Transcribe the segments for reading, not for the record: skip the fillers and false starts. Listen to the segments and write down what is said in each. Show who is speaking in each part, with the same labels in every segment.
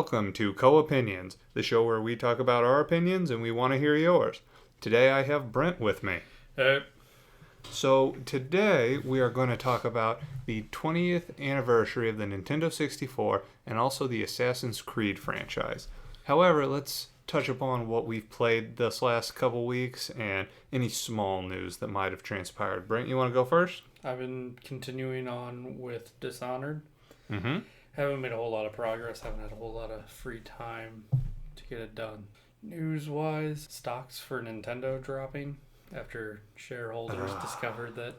Speaker 1: welcome to Co-Opinions, the show where we talk about our opinions and we want to hear yours. Today I have Brent with me.
Speaker 2: Hey.
Speaker 1: So today we are going to talk about the 20th anniversary of the Nintendo 64 and also the Assassin's Creed franchise. However, let's touch upon what we've played this last couple weeks and any small news that might have transpired. Brent, you want to go first?
Speaker 2: I've been continuing on with Dishonored.
Speaker 1: Mm-hmm.
Speaker 2: Haven't made a whole lot of progress. Haven't had a whole lot of free time to get it done. News-wise, stocks for Nintendo dropping after shareholders discovered that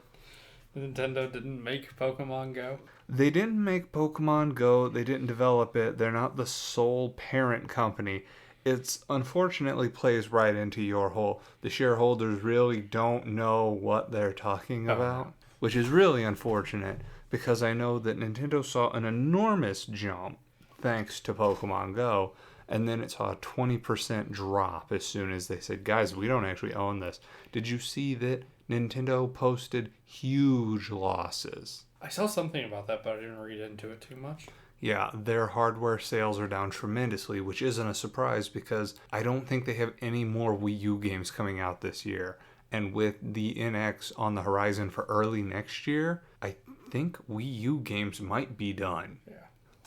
Speaker 2: Nintendo didn't make Pokemon Go.
Speaker 1: They didn't make Pokemon Go. They didn't develop it. They're not the sole parent company. It's unfortunately plays right into your hole. The shareholders really don't know what they're talking about, which is really unfortunate because I know that Nintendo saw an enormous jump thanks to Pokemon Go, and then it saw a 20% drop as soon as they said, guys, we don't actually own this. Did you see that Nintendo posted huge losses?
Speaker 2: I saw something about that, but I didn't read into it too much.
Speaker 1: Yeah, their hardware sales are down tremendously, which isn't a surprise because I don't think they have any more Wii U games coming out this year. And with the NX on the horizon for early next year, I think Wii U games might be done.
Speaker 2: Yeah.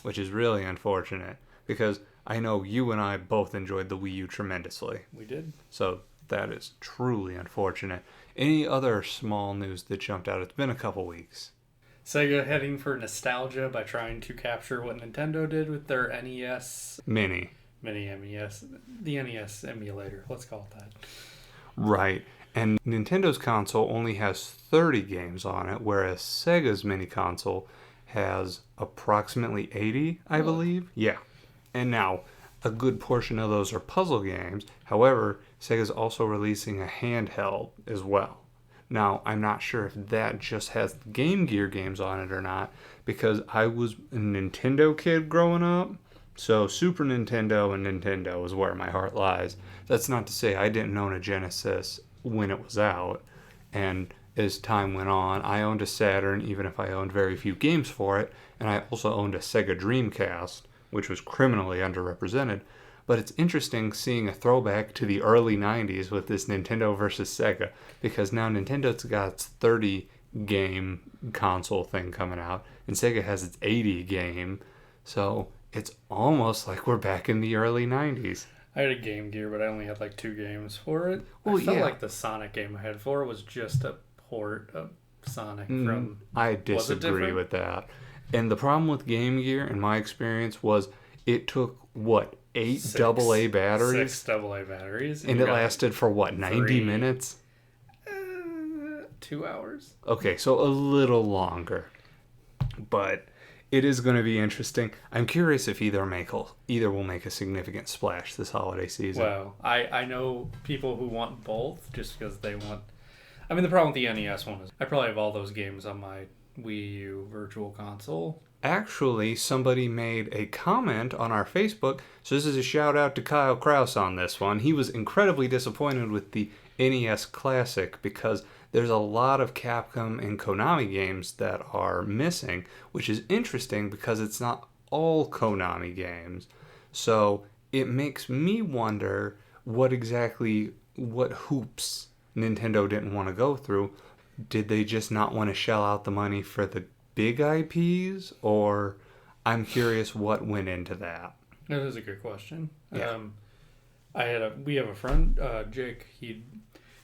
Speaker 1: Which is really unfortunate because I know you and I both enjoyed the Wii U tremendously.
Speaker 2: We did.
Speaker 1: So that is truly unfortunate. Any other small news that jumped out? It's been a couple weeks.
Speaker 2: Sega heading for nostalgia by trying to capture what Nintendo did with their NES
Speaker 1: Mini
Speaker 2: NES, the NES emulator, let's call it that.
Speaker 1: Right. And Nintendo's console only has 30 games on it, whereas Sega's mini console has approximately 80, I believe. Yeah. And now, a good portion of those are puzzle games. However, Sega's also releasing a handheld as well. Now, I'm not sure if that just has Game Gear games on it or not, because I was a Nintendo kid growing up, so Super Nintendo and Nintendo is where my heart lies. That's not to say I didn't own a Genesis when it was out, and as time went on, I owned a Saturn, even if I owned very few games for it, and I also owned a Sega Dreamcast, which was criminally underrepresented. But it's interesting seeing a throwback to the early 90s with this Nintendo versus Sega, because now Nintendo's got its 30 game console thing coming out, and Sega has its 80 game, so it's almost like we're back in the early 90s.
Speaker 2: I had a Game Gear, but I only had like 2 games for it.
Speaker 1: Well,
Speaker 2: I felt like the Sonic game I had for it was just a port of Sonic from...
Speaker 1: I disagree with that. And the problem with Game Gear, in my experience, was it took, 8 AA batteries?
Speaker 2: 6 AA batteries.
Speaker 1: And it lasted for 90 minutes?
Speaker 2: 2 hours.
Speaker 1: Okay, so a little longer. But it is going to be interesting. I'm curious if either will make a significant splash this holiday season.
Speaker 2: Well, I know people who want both just because they want... I mean, the problem with the NES one is I probably have all those games on my Wii U Virtual Console.
Speaker 1: Actually, somebody made a comment on our Facebook, so this is a shout out to Kyle Kraus on this one. He was incredibly disappointed with the NES Classic because there's a lot of Capcom and Konami games that are missing, which is interesting because it's not all Konami games. So it makes me wonder what hoops Nintendo didn't want to go through. Did they just not want to shell out the money for the big IPs, or I'm curious what went into that.
Speaker 2: That is a good question.
Speaker 1: Yeah.
Speaker 2: We have a friend, Jake.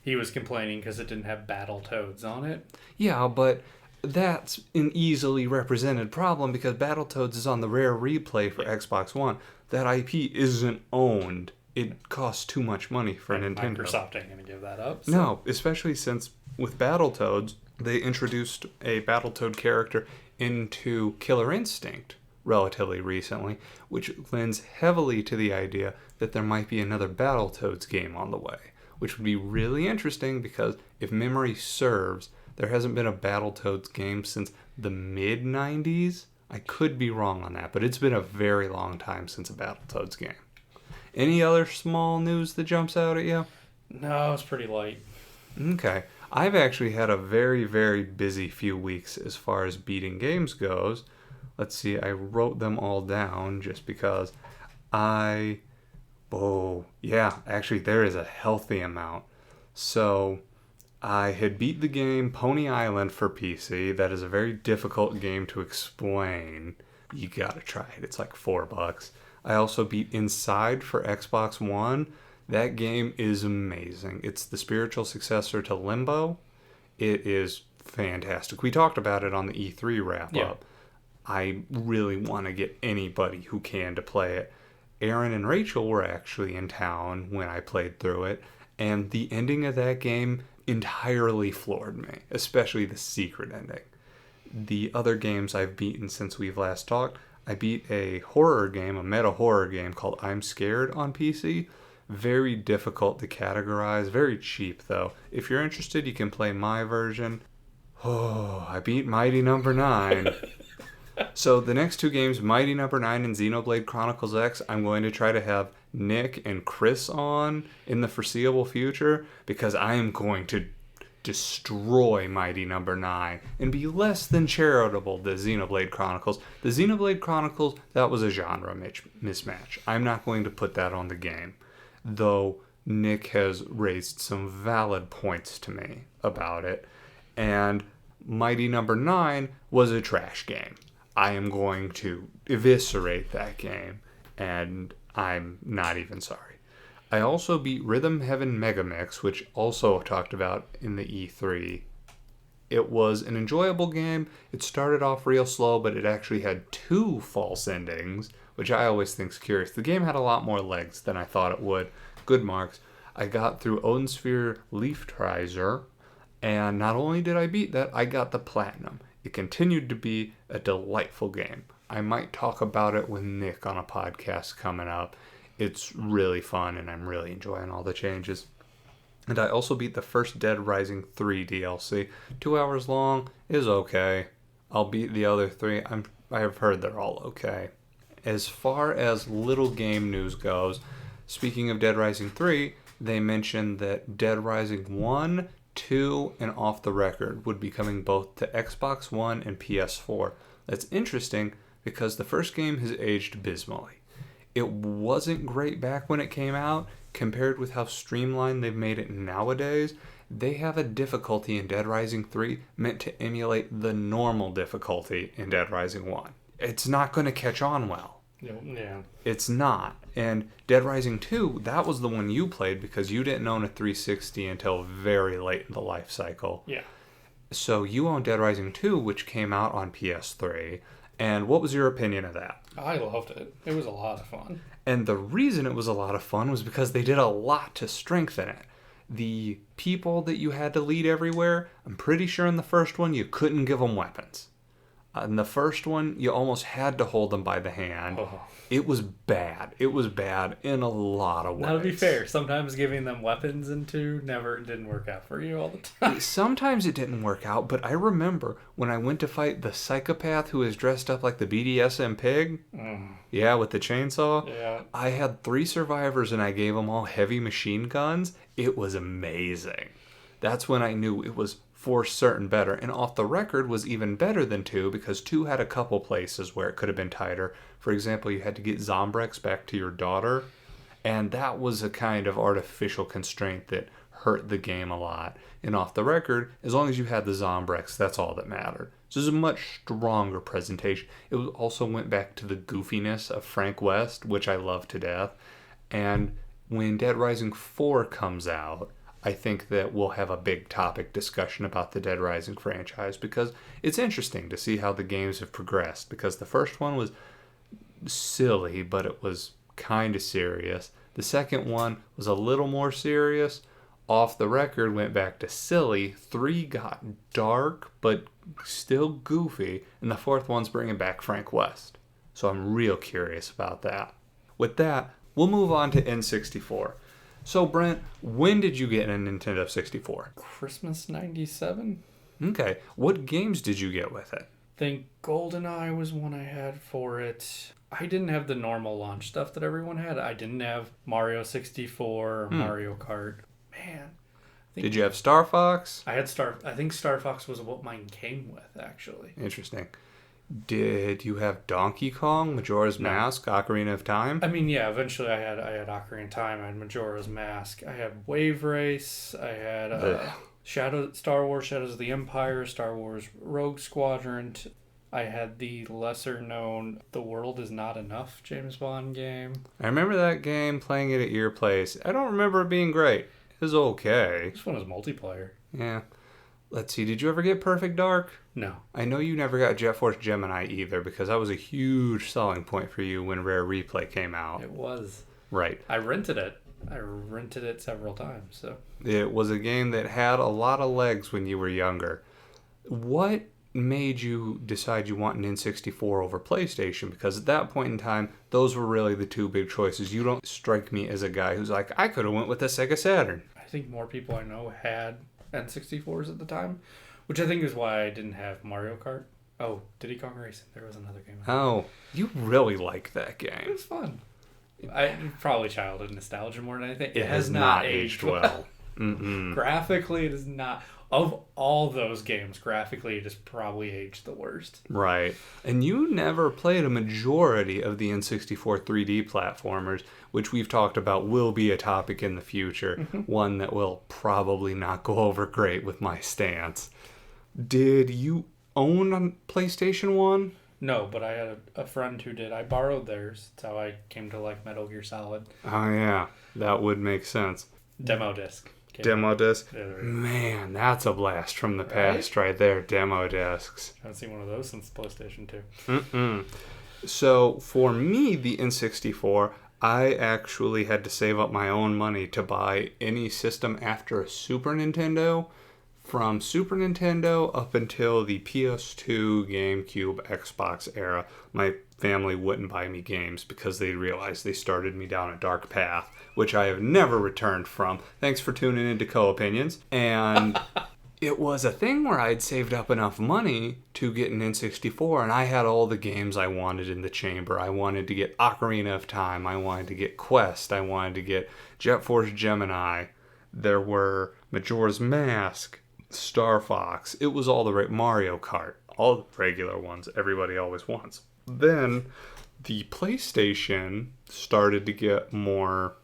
Speaker 2: He was complaining because it didn't have Battletoads on it.
Speaker 1: Yeah, but that's an easily represented problem because Battletoads is on the Rare Replay for Xbox One. That IP isn't owned. It costs too much money for Nintendo.
Speaker 2: Microsoft ain't gonna give that up. So.
Speaker 1: No, especially since with Battletoads, they introduced a Battletoad character into Killer Instinct relatively recently, which lends heavily to the idea that there might be another Battletoads game on the way, which would be really interesting because if memory serves, there hasn't been a Battletoads game since the mid-90s. I could be wrong on that, but it's been a very long time since a Battletoads game. Any other small news that jumps out at you?
Speaker 2: No, it's pretty light.
Speaker 1: Okay. I've actually had a very, very busy few weeks as far as beating games goes. Let's see, I wrote them all down just because Oh, yeah, actually, there is a healthy amount. So, I had beat the game Pony Island for PC. That is a very difficult game to explain. You gotta try it. It's like $4. I also beat Inside for Xbox One. That game is amazing. It's the spiritual successor to Limbo. It is fantastic. We talked about it on the E3 wrap up. I really want to get anybody who can to play it. Aaron and Rachel were actually in town when I played through it, and the ending of that game entirely floored me, especially the secret ending. The other games I've beaten since we've last talked, I beat a horror game, a meta horror game called I'm Scared on PC. Very difficult to categorize, very cheap though. If you're interested, you can play my version. Oh, I beat Mighty Number 9. So the next two games, Mighty Number 9 and Xenoblade Chronicles X, I'm going to try to have Nick and Chris on in the foreseeable future because I am going to destroy Mighty Number 9 and be less than charitable to Xenoblade Chronicles. The Xenoblade Chronicles, that was a genre mismatch. I'm not going to put that on the game, though Nick has raised some valid points to me about it. And Mighty Number 9 was a trash game. I am going to eviscerate that game, and I'm not even sorry. I also beat Rhythm Heaven Megamix, which also talked about in the E3. It was an enjoyable game. It started off real slow, but it actually had 2 false endings, which I always think is curious. The game had a lot more legs than I thought it would. Good marks. I got through Odinsphere Leaftriser, and not only did I beat that, I got the Platinum. It continued to be a delightful game. I might talk about it with Nick on a podcast coming up. It's really fun, and I'm really enjoying all the changes. And I also beat the first Dead Rising 3 DLC. 2 hours long is okay. I'll beat the other 3. I have heard they're all okay. As far as little game news goes, speaking of Dead Rising 3, they mentioned that Dead Rising 1, 2, and Off the Record would be coming both to Xbox One and PS4. That's interesting because the first game has aged abysmally. It wasn't great back when it came out. Compared with how streamlined they've made it nowadays, they have a difficulty in Dead Rising 3 meant to emulate the normal difficulty in Dead Rising 1. It's not going to catch on well.
Speaker 2: Yeah.
Speaker 1: It's not. And Dead Rising 2, that was the one you played because you didn't own a 360 until very late in the life cycle.
Speaker 2: Yeah.
Speaker 1: So you own Dead Rising 2, which came out on PS3. And what was your opinion of that?
Speaker 2: I loved it. It was a lot of fun.
Speaker 1: And the reason it was a lot of fun was because they did a lot to strengthen it. The people that you had to lead everywhere, I'm pretty sure in the first one you couldn't give them weapons. In the first one, you almost had to hold them by the hand.
Speaker 2: Oh.
Speaker 1: It was bad. It was bad in a lot of ways.
Speaker 2: Now, to be fair, sometimes giving them weapons in 2 never didn't work out for you all the time.
Speaker 1: Sometimes it didn't work out, but I remember when I went to fight the psychopath who was dressed up like the BDSM pig. Yeah, with the chainsaw.
Speaker 2: Yeah.
Speaker 1: I had 3 survivors and I gave them all heavy machine guns. It was amazing. That's when I knew it was for certain better. And Off the Record was even better than 2 because 2 had a couple places where it could have been tighter. For example, you had to get Zombrex back to your daughter, and that was a kind of artificial constraint that hurt the game a lot. And Off the Record, as long as you had the Zombrex, that's all that mattered. So it was a much stronger presentation. It also went back to the goofiness of Frank West, which I love to death. And when Dead Rising 4 comes out, I think that we'll have a big topic discussion about the Dead Rising franchise because it's interesting to see how the games have progressed because the first one was silly, but it was kind of serious. The second one was a little more serious. Off the Record went back to silly. 3 got dark, but still goofy. And the 4th one's bringing back Frank West. So I'm real curious about that. With that, we'll move on to N64. So, Brent, when did you get a Nintendo 64?
Speaker 2: Christmas 97?
Speaker 1: Okay. What games did you get with it?
Speaker 2: I think GoldenEye was one I had for it. I didn't have the normal launch stuff that everyone had. I didn't have Mario 64 or Mario Kart. Man.
Speaker 1: Did you have Star Fox?
Speaker 2: I had I think Star Fox was what mine came with, actually.
Speaker 1: Interesting. Did you have Donkey Kong, Majora's
Speaker 2: No.
Speaker 1: Mask, Ocarina of Time?
Speaker 2: I mean, yeah, eventually I had Ocarina of Time, I had Majora's Mask, I had Wave Race, I had
Speaker 1: Ugh.
Speaker 2: Star Wars Shadows of the Empire, Star Wars Rogue Squadron. I had the lesser known The World Is Not Enough James Bond game.
Speaker 1: I remember that game, playing it at your place. I don't remember it being great. It was okay.
Speaker 2: This one was multiplayer.
Speaker 1: Yeah. Let's see, did you ever get Perfect Dark?
Speaker 2: No.
Speaker 1: I know you never got Jet Force Gemini either, because that was a huge selling point for you when Rare Replay came out.
Speaker 2: It was.
Speaker 1: Right.
Speaker 2: I rented it. Several times, so.
Speaker 1: It was a game that had a lot of legs when you were younger. What made you decide you want an N64 over PlayStation? Because at that point in time, those were really the two big choices. You don't strike me as a guy who's like, I could have went with the Sega Saturn.
Speaker 2: I think more people I know had N64s at the time, which I think is why I didn't have Mario Kart. Oh, Diddy Kong Racing. There was another game.
Speaker 1: Oh, you really like that
Speaker 2: It
Speaker 1: game.
Speaker 2: was fun. Probably childhood nostalgia more than anything.
Speaker 1: It has not aged well. Mm-mm.
Speaker 2: Graphically, it is not. Of all those games, graphically, it has probably aged the worst.
Speaker 1: Right. And you never played a majority of the N64 3D platformers, which we've talked about will be a topic in the future. One that will probably not go over great with my stance. Did you own a PlayStation 1?
Speaker 2: No, but I had a friend who did. I borrowed theirs. That's how I came to like Metal Gear Solid.
Speaker 1: Oh, yeah. That would make sense.
Speaker 2: Demo disc.
Speaker 1: Demo disc?
Speaker 2: Yeah, there
Speaker 1: Man, that's a blast from the past right there. Demo discs.
Speaker 2: I haven't seen one of those since PlayStation 2.
Speaker 1: Mm-mm. So for me, the N64, I actually had to save up my own money to buy any system after a Super Nintendo. From Super Nintendo up until the PS2, GameCube, Xbox era, my family wouldn't buy me games because they realized they started me down a dark path, which I have never returned from. Thanks for tuning into Co-Opinions. And it was a thing where I'd saved up enough money to get an N64, and I had all the games I wanted in the chamber. I wanted to get Ocarina of Time. I wanted to get Quest. I wanted to get Jet Force Gemini. There were Majora's Mask, Star Fox. It was all the Mario Kart. All the regular ones everybody always wants. Then the PlayStation started to get more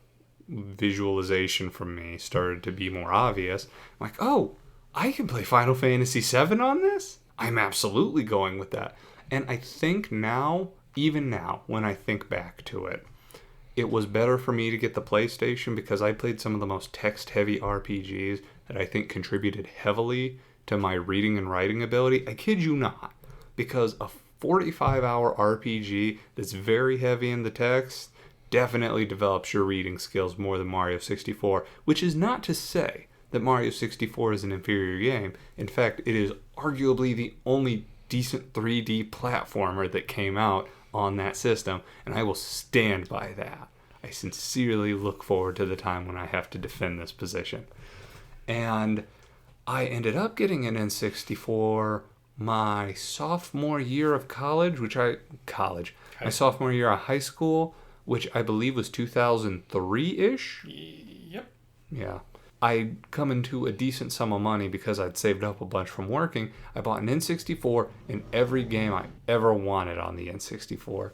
Speaker 1: visualization from me, started to be more obvious. I'm like, oh, I can play Final Fantasy VII on this? I'm absolutely going with that. And I think now, even now, when I think back to it, it was better for me to get the PlayStation because I played some of the most text-heavy RPGs that I think contributed heavily to my reading and writing ability. I kid you not. Because a 45-hour RPG that's very heavy in the text definitely develops your reading skills more than Mario 64, which is not to say that Mario 64 is an inferior game. In fact, it is arguably the only decent 3D platformer that came out on that system, and I will stand by that. I sincerely look forward to the time when I have to defend this position. And I ended up getting an N64 my sophomore year of college, my sophomore year of high school, which I believe was 2003-ish.
Speaker 2: Yep.
Speaker 1: Yeah. I'd come into a decent sum of money because I'd saved up a bunch from working. I bought an N64 in every game I ever wanted on the N64.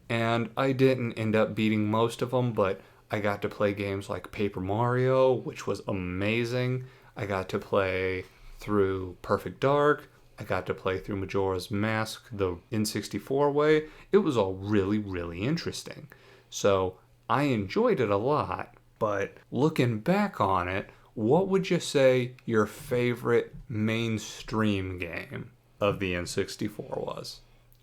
Speaker 1: And I didn't end up beating most of them, but I got to play games like Paper Mario, which was amazing. I got to play through Perfect Dark. I got to play through Majora's Mask the N64 way. It was all really, really interesting. So I enjoyed it a lot, but looking back on it, what would you say your favorite mainstream game of the N64 was?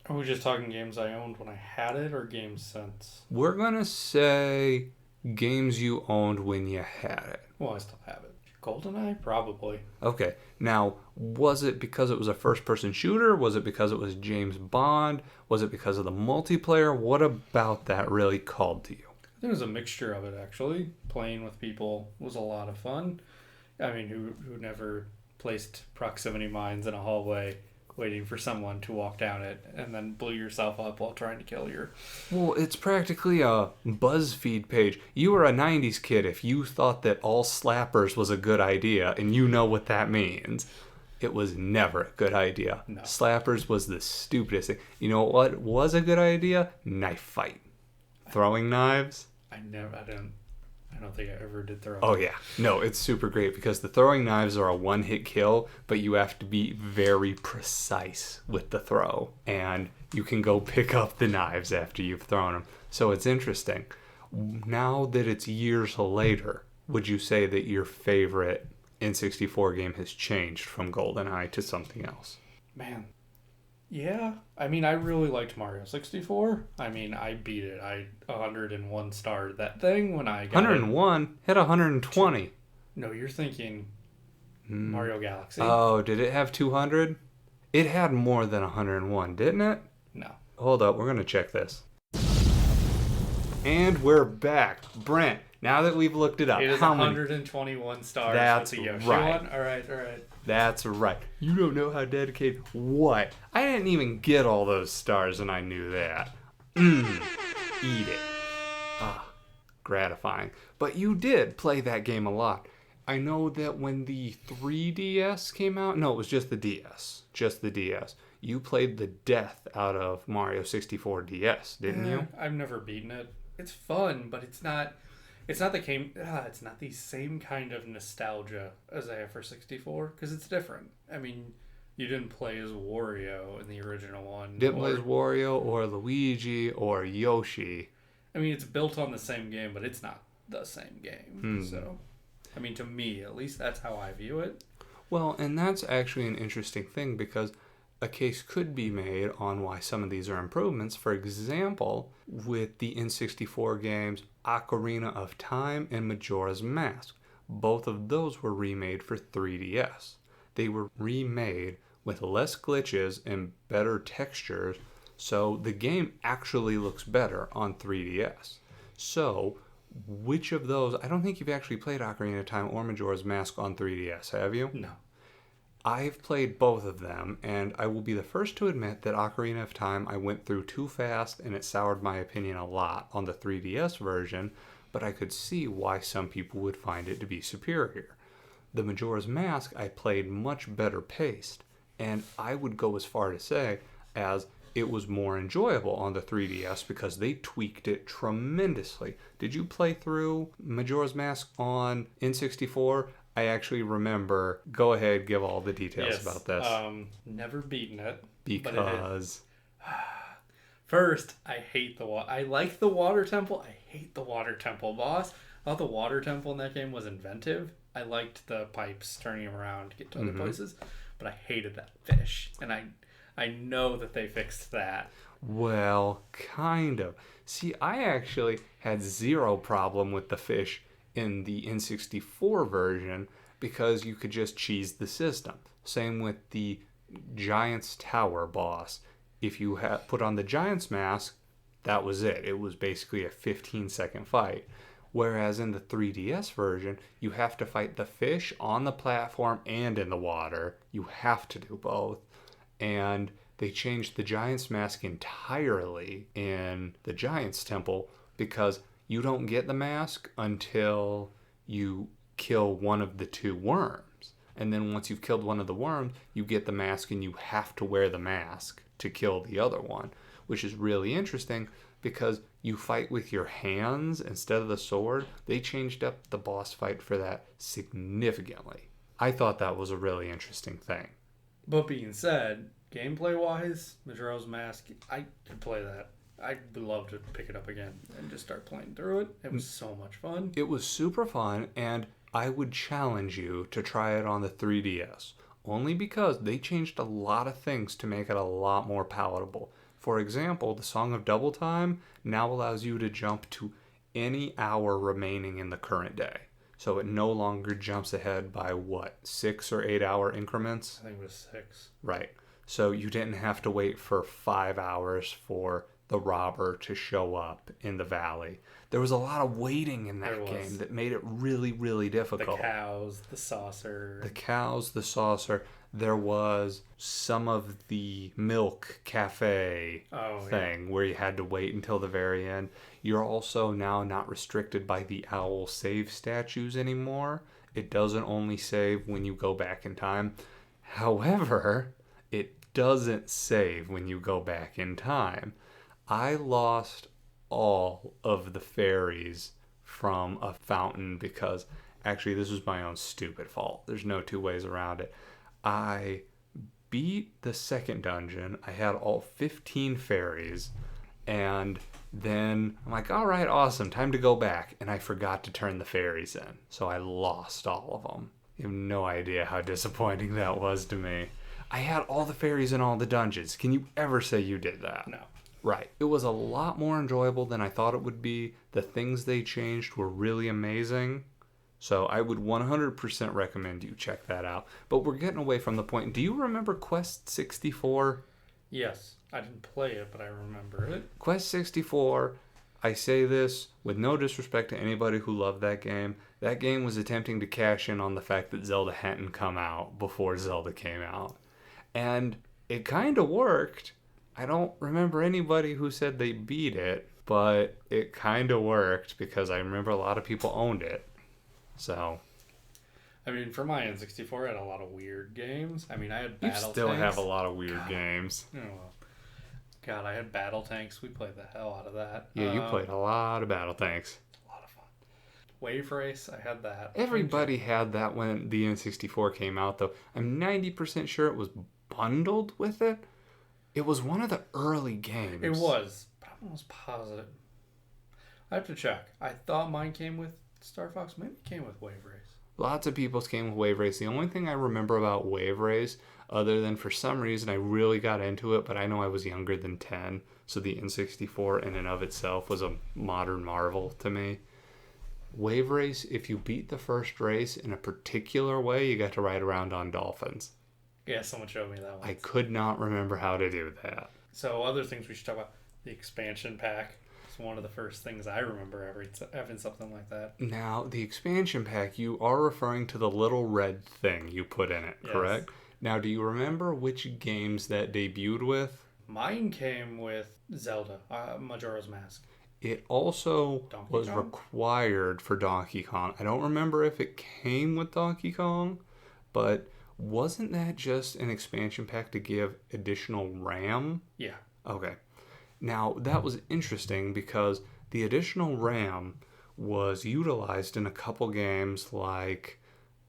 Speaker 2: Are we just talking games I owned when I had it, or games since?
Speaker 1: We're going to say games you owned when you had it.
Speaker 2: Well, I still have it. GoldenEye? Probably.
Speaker 1: Okay. Now, was it because it was a first-person shooter? Was it because it was James Bond? Was it because of the multiplayer? What about that really called to you?
Speaker 2: I think it was a mixture of it, actually. Playing with people was a lot of fun. I mean, who never placed proximity mines in a hallway waiting for someone to walk down it and then blew yourself up while trying to kill your...
Speaker 1: Well, it's practically a BuzzFeed page. You were a 90s kid if you thought that all slappers was a good idea, and you know what that means. It was never a good idea.
Speaker 2: No.
Speaker 1: Slappers was the stupidest thing. You know what was a good idea? Knife fight. Throwing knives.
Speaker 2: I don't think I ever did throw.
Speaker 1: Oh yeah. No, it's super great because the throwing knives are a one-hit kill, but you have to be very precise with the throw. And you can go pick up the knives after you've thrown them. So it's interesting. Now that it's years later, would you say that your favorite N64 game has changed from GoldenEye to something else?
Speaker 2: Man. Yeah. I mean, I really liked Mario 64. I mean, I beat it. I 101 starred that thing when I got
Speaker 1: 101? Hit 120.
Speaker 2: No, you're thinking Mario Galaxy.
Speaker 1: Oh, did it have 200? It had more than 101, didn't it?
Speaker 2: No.
Speaker 1: Hold up, we're going to check this. And we're back. Brent, now that we've looked it up,
Speaker 2: It is
Speaker 1: how many?
Speaker 2: 121 stars
Speaker 1: That's
Speaker 2: with the Yoshi
Speaker 1: right.
Speaker 2: one. All right.
Speaker 1: That's right. You don't know how dedicated. What? I didn't even get all those stars and I knew that. Eat it. Ah, gratifying. But you did play that game a lot. I know that when the 3DS came out, no, it was just the DS. Just the DS. You played the death out of Mario 64 DS, didn't you?
Speaker 2: I've never beaten it. It's fun, but it's not the game. It's not the same kind of nostalgia as I have for 64 because it's different. I mean, you didn't play as Wario in the original one.
Speaker 1: Didn't play as Wario or Luigi or Yoshi.
Speaker 2: I mean, it's built on the same game, but it's not the same game. So, I mean, to me, at least that's how I view it.
Speaker 1: Well, and that's actually an interesting thing because a case could be made on why some of these are improvements. For example, with the N64 games Ocarina of Time and Majora's Mask. Both of those were remade for 3DS. They were remade with less glitches and better textures, so the game actually looks better on 3DS. So, which of those... I don't think you've actually played Ocarina of Time or Majora's Mask on 3DS, have you?
Speaker 2: No.
Speaker 1: I've played both of them, and I will be the first to admit that Ocarina of Time I went through too fast and it soured my opinion a lot on the 3DS version, but I could see why some people would find it to be superior. The Majora's Mask I played much better paced, and I would go as far to say as it was more enjoyable on the 3DS because they tweaked it tremendously. Did you play through Majora's Mask on N64? I actually remember. Go ahead, give all the details about this.
Speaker 2: Never beaten it.
Speaker 1: Because...
Speaker 2: First, I hate I like the water temple. I hate the water temple boss. I thought the water temple in that game was inventive. I liked the pipes turning them around to get to other places, but I hated that fish. And I know that they fixed that.
Speaker 1: Well, kind of. See, I actually had zero problem with the fish in the N64 version because you could just cheese the system. Same with the Giant's Tower boss. If you put on the Giant's Mask, that was it. It was basically a 15-second fight. Whereas in the 3DS version, you have to fight the fish on the platform and in the water. You have to do both. And they changed the Giant's Mask entirely in the Giant's Temple because you don't get the mask until you kill one of the two worms. And then once you've killed one of the worms, you get the mask and you have to wear the mask to kill the other one, which is really interesting because you fight with your hands instead of the sword. They changed up the boss fight for that significantly. I thought that was a really interesting thing.
Speaker 2: But being said, gameplay-wise, Majora's Mask, I could play that. I would love to pick it up again and just start playing through it. It was so much fun.
Speaker 1: It was super fun, and I would challenge you to try it on the 3DS, only because they changed a lot of things to make it a lot more palatable. For example, the Song of Double Time now allows you to jump to any hour remaining in the current day. So it no longer jumps ahead by, 6 or 8 hour increments?
Speaker 2: I think it was 6.
Speaker 1: Right. So you didn't have to wait for 5 hours for the robber to show up in the valley. There was a lot of waiting in that game that made it really, really difficult.
Speaker 2: The cows, the saucer.
Speaker 1: The cows, the saucer. There was some of the milk cafe thing where you had to wait until the very end. You're also now not restricted by the owl save statues anymore. It doesn't only save when you go back in time. However, it doesn't save when you go back in time. I lost all of the fairies from a fountain because actually this was my own stupid fault. There's no two ways around it. I beat the second dungeon. I had all 15 fairies, and then I'm like, all right, awesome, time to go back. And I forgot to turn the fairies in, so I lost all of them. You have no idea how disappointing that was to me. I had all the fairies in all the dungeons. Can you ever say you did that?
Speaker 2: No.
Speaker 1: Right. It was a lot more enjoyable than I thought it would be. The things they changed were really amazing. So I would 100% recommend you check that out. But we're getting away from the point. Do you remember Quest 64?
Speaker 2: Yes. I didn't play it, but I remember it.
Speaker 1: Quest 64, I say this with no disrespect to anybody who loved that game. That game was attempting to cash in on the fact that Zelda hadn't come out before Zelda came out. And it kind of worked. I don't remember anybody who said they beat it, but it kind of worked because I remember a lot of people owned it. So,
Speaker 2: I mean, for my N64, I had a lot of weird games. I mean, I had
Speaker 1: you
Speaker 2: Battle
Speaker 1: still
Speaker 2: Tanks.
Speaker 1: have a lot of weird games.
Speaker 2: Oh, well. God, I had Battle Tanks. We played the hell out of that.
Speaker 1: Yeah, you played a lot of Battle Tanks.
Speaker 2: A lot of fun. Wave Race, I had that.
Speaker 1: Everybody had that when the N64 came out, though. I'm 90% sure it was bundled with it. It was one of the early games.
Speaker 2: It was, but I'm almost positive. I have to check. I thought mine came with Star Fox. Maybe it came with Wave Race.
Speaker 1: Lots of people's came with Wave Race. The only thing I remember about Wave Race, other than for some reason I really got into it, but I know I was younger than 10, so the N64 in and of itself was a modern marvel to me. Wave Race, if you beat the first race in a particular way, you got to ride around on dolphins.
Speaker 2: Yeah, someone showed me that one.
Speaker 1: I could not remember how to do that.
Speaker 2: So other things we should talk about. The expansion pack. It's one of the first things I remember having something like that.
Speaker 1: Now, the expansion pack, you are referring to the little red thing you put in it, correct? Yes. Now, do you remember which games that debuted with?
Speaker 2: Mine came with Zelda, Majora's Mask.
Speaker 1: It also was required for Donkey Kong. I don't remember if it came with Donkey Kong, but wasn't that just an expansion pack to give additional RAM?
Speaker 2: Yeah.
Speaker 1: Okay. Now, that was interesting because the additional RAM was utilized in a couple games like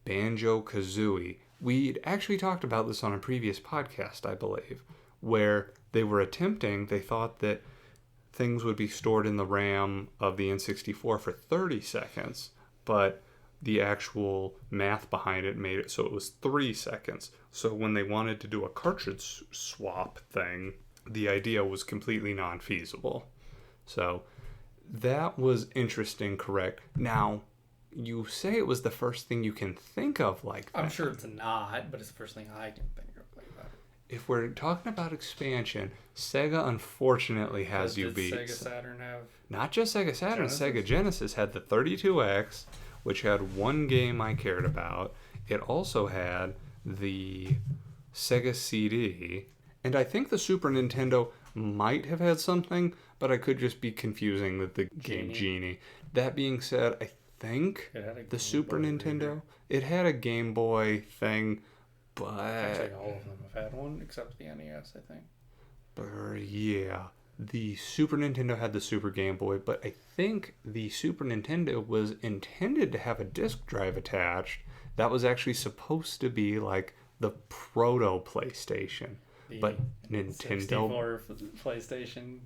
Speaker 1: Banjo-Kazooie. We'd actually talked about this on a previous podcast, I believe, where they thought that things would be stored in the RAM of the N64 for 30 seconds, but the actual math behind it made it so it was 3 seconds. So when they wanted to do a cartridge swap thing, the idea was completely non-feasible. So that was interesting, correct? Now, you say it was the first thing you can think of like that.
Speaker 2: I'm sure it's not, but it's the first thing I can think of like that.
Speaker 1: If we're talking about expansion, Sega unfortunately has you beat.
Speaker 2: Did Sega Saturn have...
Speaker 1: Not just Sega Saturn,
Speaker 2: Genesis?
Speaker 1: Sega Genesis had the 32X, which had one game I cared about. It also had the Sega CD, and I think the Super Nintendo might have had something, but I could just be confusing with the game Genie. That being said, I think the Super Nintendo, it had a Game Boy thing, but...
Speaker 2: Actually, all of them have had one, except the NES, I think.
Speaker 1: Yeah. The Super Nintendo had the Super Game Boy, but I think the Super Nintendo was intended to have a disc drive attached. That was actually supposed to be like the proto PlayStation. But Nintendo...
Speaker 2: 64 PlayStation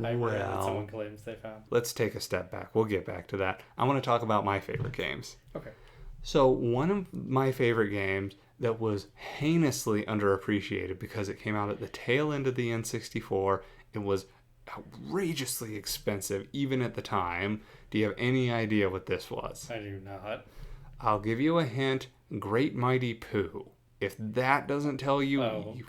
Speaker 2: hybrid that someone claims they found.
Speaker 1: Let's take a step back. We'll get back to that. I want to talk about my favorite games.
Speaker 2: Okay.
Speaker 1: So one of my favorite games that was heinously underappreciated because it came out at the tail end of the N64. It was outrageously expensive, even at the time. Do you have any idea what this was?
Speaker 2: I do not.
Speaker 1: I'll give you a hint. Great Mighty Pooh. If that doesn't tell you...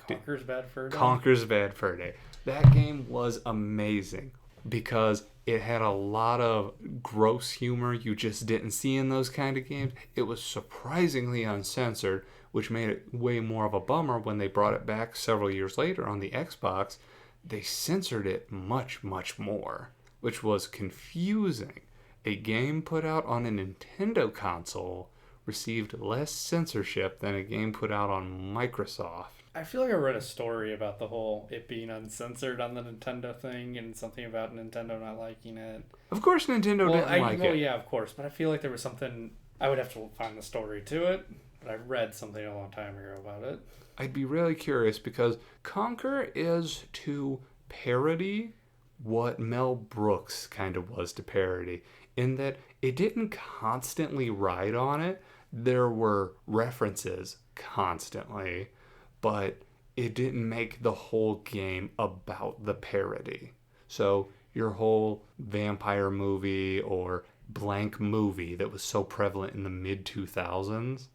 Speaker 2: Conker's Bad Fur Day?
Speaker 1: Conker's Bad Fur Day. That game was amazing because it had a lot of gross humor you just didn't see in those kind of games. It was surprisingly uncensored, which made it way more of a bummer when they brought it back several years later on the Xbox. They censored it much, much more, which was confusing. A game put out on a Nintendo console received less censorship than a game put out on Microsoft.
Speaker 2: I feel like I read a story about the whole it being uncensored on the Nintendo thing and something about Nintendo not liking it.
Speaker 1: Of course Nintendo didn't like it.
Speaker 2: Yeah, of course. But I feel like there was something... I would have to find the story to it. But I read something a long time ago about it.
Speaker 1: I'd be really curious because Conker is to parody what Mel Brooks kind of was to parody, in that it didn't constantly ride on it. There were references constantly, but it didn't make the whole game about the parody. So your whole vampire movie or blank movie that was so prevalent in the mid-2000s,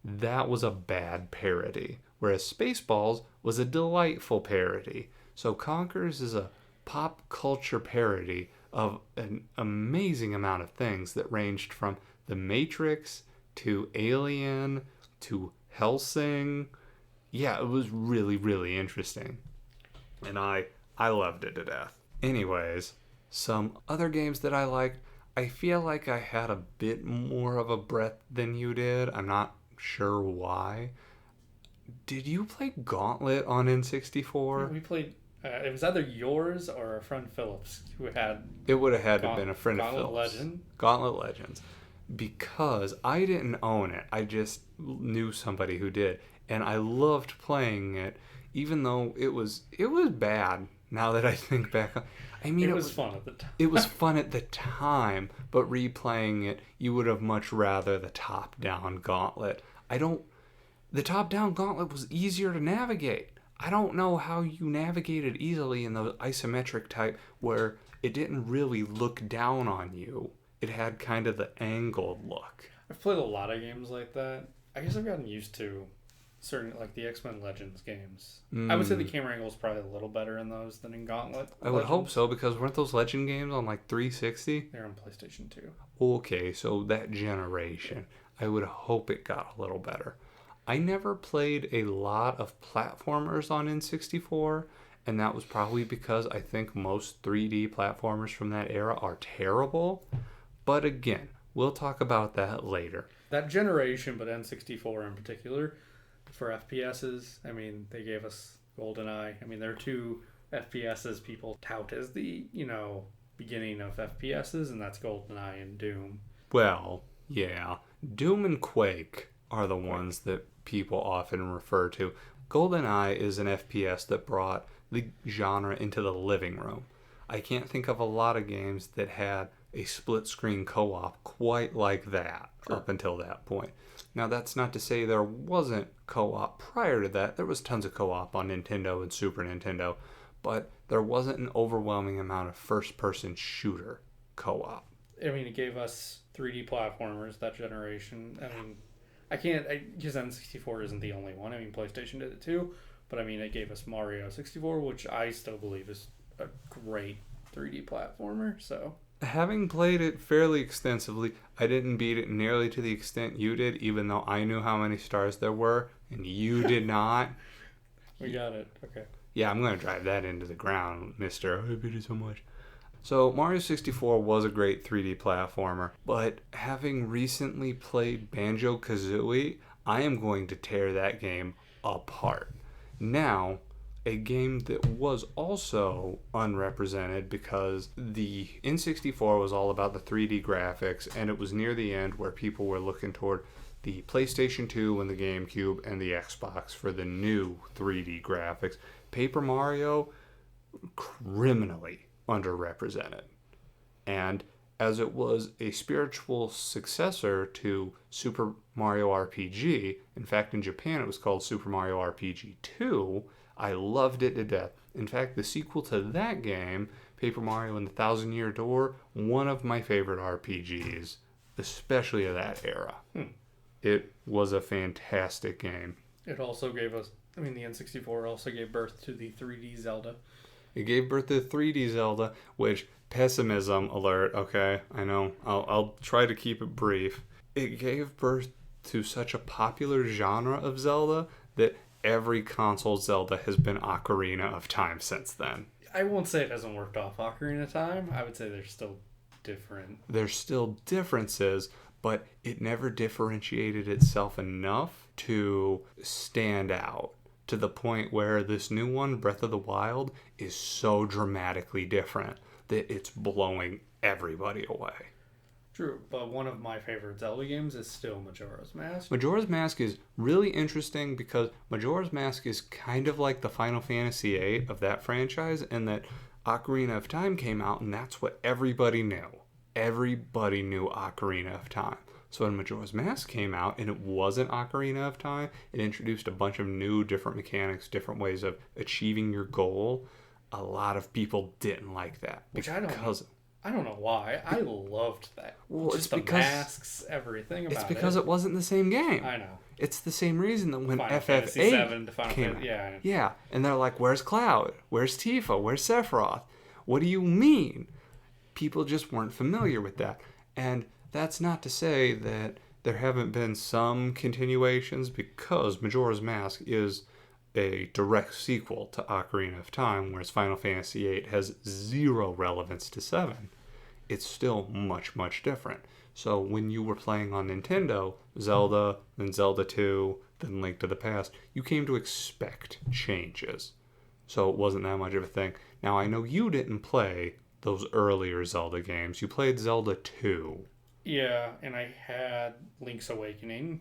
Speaker 1: that was a bad parody, whereas Spaceballs was a delightful parody. So Conkers is a pop culture parody of an amazing amount of things that ranged from The Matrix to Alien to Hellsing. Yeah, it was really, really interesting. And I loved it to death. Anyways, some other games that I liked, I feel like I had a bit more of a breadth than you did. I'm not sure why. Did you play Gauntlet on N64?
Speaker 2: We played... it was either yours or a friend Phillips who had...
Speaker 1: It would have had to have been a friend of Phillips.
Speaker 2: Legend.
Speaker 1: Gauntlet Legends. Because I didn't own it. I just knew somebody who did. And I loved playing it, even though it was bad now that I think back. I mean,
Speaker 2: it was fun at the time.
Speaker 1: It was fun at the time, but replaying it, you would have much rather the top-down Gauntlet. The top-down Gauntlet was easier to navigate. I don't know how you navigated easily in the isometric type where it didn't really look down on you. It had kind of the angled look.
Speaker 2: I've played a lot of games like that. I guess I've gotten used to certain, like the X-Men Legends games. I would say the camera angle is probably a little better in those than in Gauntlet.
Speaker 1: I would hope so, because weren't those Legend games on like 360?
Speaker 2: They're on PlayStation 2.
Speaker 1: Okay, so that generation. I would hope it got a little better. I never played a lot of platformers on N64, and that was probably because I think most 3D platformers from that era are terrible. But again, we'll talk about that later.
Speaker 2: That generation, but N64 in particular, for FPSs, I mean, they gave us GoldenEye. I mean, there are two FPSs people tout as the, beginning of FPSs, and that's GoldenEye and Doom.
Speaker 1: Well, yeah. Doom and Quake are the ones that people often refer to. GoldenEye is an FPS that brought the genre into the living room. I can't think of a lot of games that had a split-screen co-op quite like that up until that point. Now, that's not to say there wasn't co-op prior to that. There was tons of co-op on Nintendo and Super Nintendo, but there wasn't an overwhelming amount of first-person shooter co-op.
Speaker 2: I mean, it gave us 3D platformers, that generation. I mean, because N64 isn't the only one. I mean, PlayStation did it too. But I mean, it gave us Mario 64, which I still believe is a great 3D platformer. So,
Speaker 1: having played it fairly extensively, I didn't beat it nearly to the extent you did, even though I knew how many stars there were, and you did not.
Speaker 2: We got it. Okay.
Speaker 1: Yeah, I'm going to drive that into the ground, mister. I beat it so much. So, Mario 64 was a great 3D platformer, but having recently played Banjo-Kazooie, I am going to tear that game apart. Now, a game that was also unrepresented because the N64 was all about the 3D graphics, and it was near the end where people were looking toward the PlayStation 2 and the GameCube and the Xbox for the new 3D graphics. Paper Mario, criminally underrepresented. And as it was a spiritual successor to Super Mario RPG, in fact in Japan it was called Super Mario RPG 2, I loved it to death. In fact, the sequel to that game, Paper Mario and the Thousand Year Door, one of my favorite RPGs, especially of that era. It was a fantastic game.
Speaker 2: It also gave us, the N64 also gave birth to the 3D Zelda.
Speaker 1: It gave birth to 3D Zelda, which, pessimism alert, okay? I know. I'll try to keep it brief. It gave birth to such a popular genre of Zelda that every console Zelda has been Ocarina of Time since then.
Speaker 2: I won't say it hasn't worked off Ocarina of Time. I would say they're still different.
Speaker 1: There's still differences, but it never differentiated itself enough to stand out to the point where this new one, Breath of the Wild, is so dramatically different that it's blowing everybody away.
Speaker 2: True, but one of my favorite Zelda games is still Majora's Mask.
Speaker 1: Majora's Mask is really interesting because Majora's Mask is kind of like the Final Fantasy VIII of that franchise, and that Ocarina of Time came out, and that's what everybody knew. Everybody knew Ocarina of Time. So when Majora's Mask came out, and it wasn't Ocarina of Time, it introduced a bunch of new different mechanics, different ways of achieving your goal. A lot of people didn't like that.
Speaker 2: Which I don't know why. I loved that.
Speaker 1: Well,
Speaker 2: just the masks, everything about it.
Speaker 1: It's because it wasn't the same game.
Speaker 2: I know.
Speaker 1: It's the same reason that when
Speaker 2: Final
Speaker 1: FF8
Speaker 2: Fantasy VII to Final
Speaker 1: came
Speaker 2: Fantasy,
Speaker 1: out. Yeah, and they're like, where's Cloud? Where's Tifa? Where's Sephiroth? What do you mean? People just weren't familiar with that. And that's not to say that there haven't been some continuations, because Majora's Mask is a direct sequel to Ocarina of Time, whereas Final Fantasy VIII has zero relevance to 7. It's still much, much different. So when you were playing on Nintendo, Zelda, then Zelda 2, then Link to the Past, you came to expect changes. So it wasn't that much of a thing. Now, I know you didn't play those earlier Zelda games. You played Zelda 2.
Speaker 2: Yeah, and I had Link's Awakening.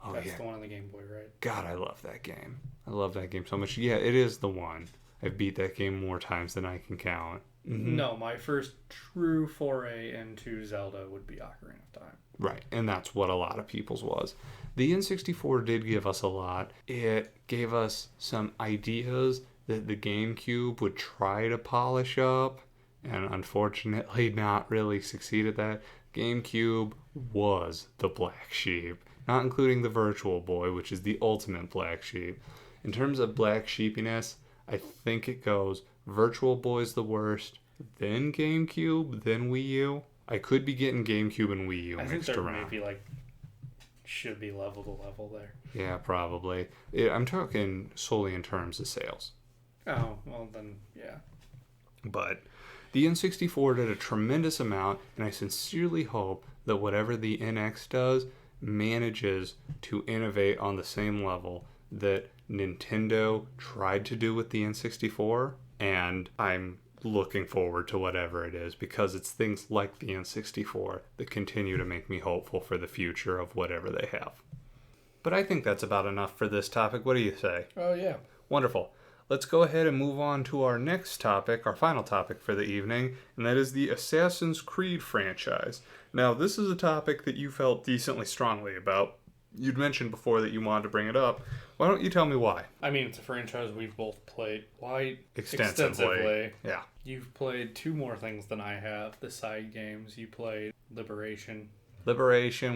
Speaker 1: Oh,
Speaker 2: That's
Speaker 1: yeah.
Speaker 2: the one on the Game Boy, right?
Speaker 1: God, I love that game. I love that game so much. Yeah, it is the one. I've beat that game more times than I can count. Mm-hmm.
Speaker 2: No, my first true foray into Zelda would be Ocarina of Time.
Speaker 1: Right, and that's what a lot of people's was. The N64 did give us a lot. It gave us some ideas that the GameCube would try to polish up, and unfortunately not really succeed at that. GameCube was the black sheep, not including the Virtual Boy, which is the ultimate black sheep. In terms of black sheepiness, I think it goes Virtual Boy's the worst, then GameCube, then Wii U. I could be getting GameCube and Wii U mixed around. I think
Speaker 2: maybe should be level to level there.
Speaker 1: Yeah, probably. I'm talking solely in terms of sales.
Speaker 2: Oh, well then, yeah.
Speaker 1: But the N64 did a tremendous amount, and I sincerely hope that whatever the NX does manages to innovate on the same level that Nintendo tried to do with the N64, and I'm looking forward to whatever it is, because it's things like the N64 that continue to make me hopeful for the future of whatever they have. But I think that's about enough for this topic. What do you say?
Speaker 2: Oh, yeah.
Speaker 1: Wonderful. Let's go ahead and move on to our next topic, our final topic for the evening, and that is the Assassin's Creed franchise. Now, this is a topic that you felt decently strongly about. You'd mentioned before that you wanted to bring it up. Why don't you tell me why?
Speaker 2: I mean, it's a franchise we've both played quite
Speaker 1: Extensively. Yeah.
Speaker 2: You've played 2 more things than I have, the side games. You played Liberation,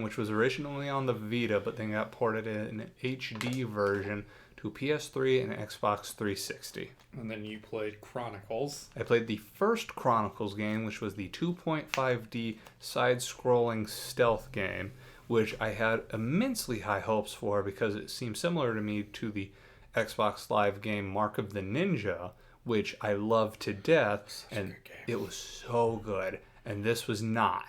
Speaker 1: which was originally on the Vita, but then got ported in an HD version to PS3 and Xbox 360.
Speaker 2: And then you played Chronicles.
Speaker 1: I played the first Chronicles game, which was the 2.5D side-scrolling stealth game, which I had immensely high hopes for because it seemed similar to me to the Xbox Live game Mark of the Ninja, which I loved to death, and it was so good. And this was not.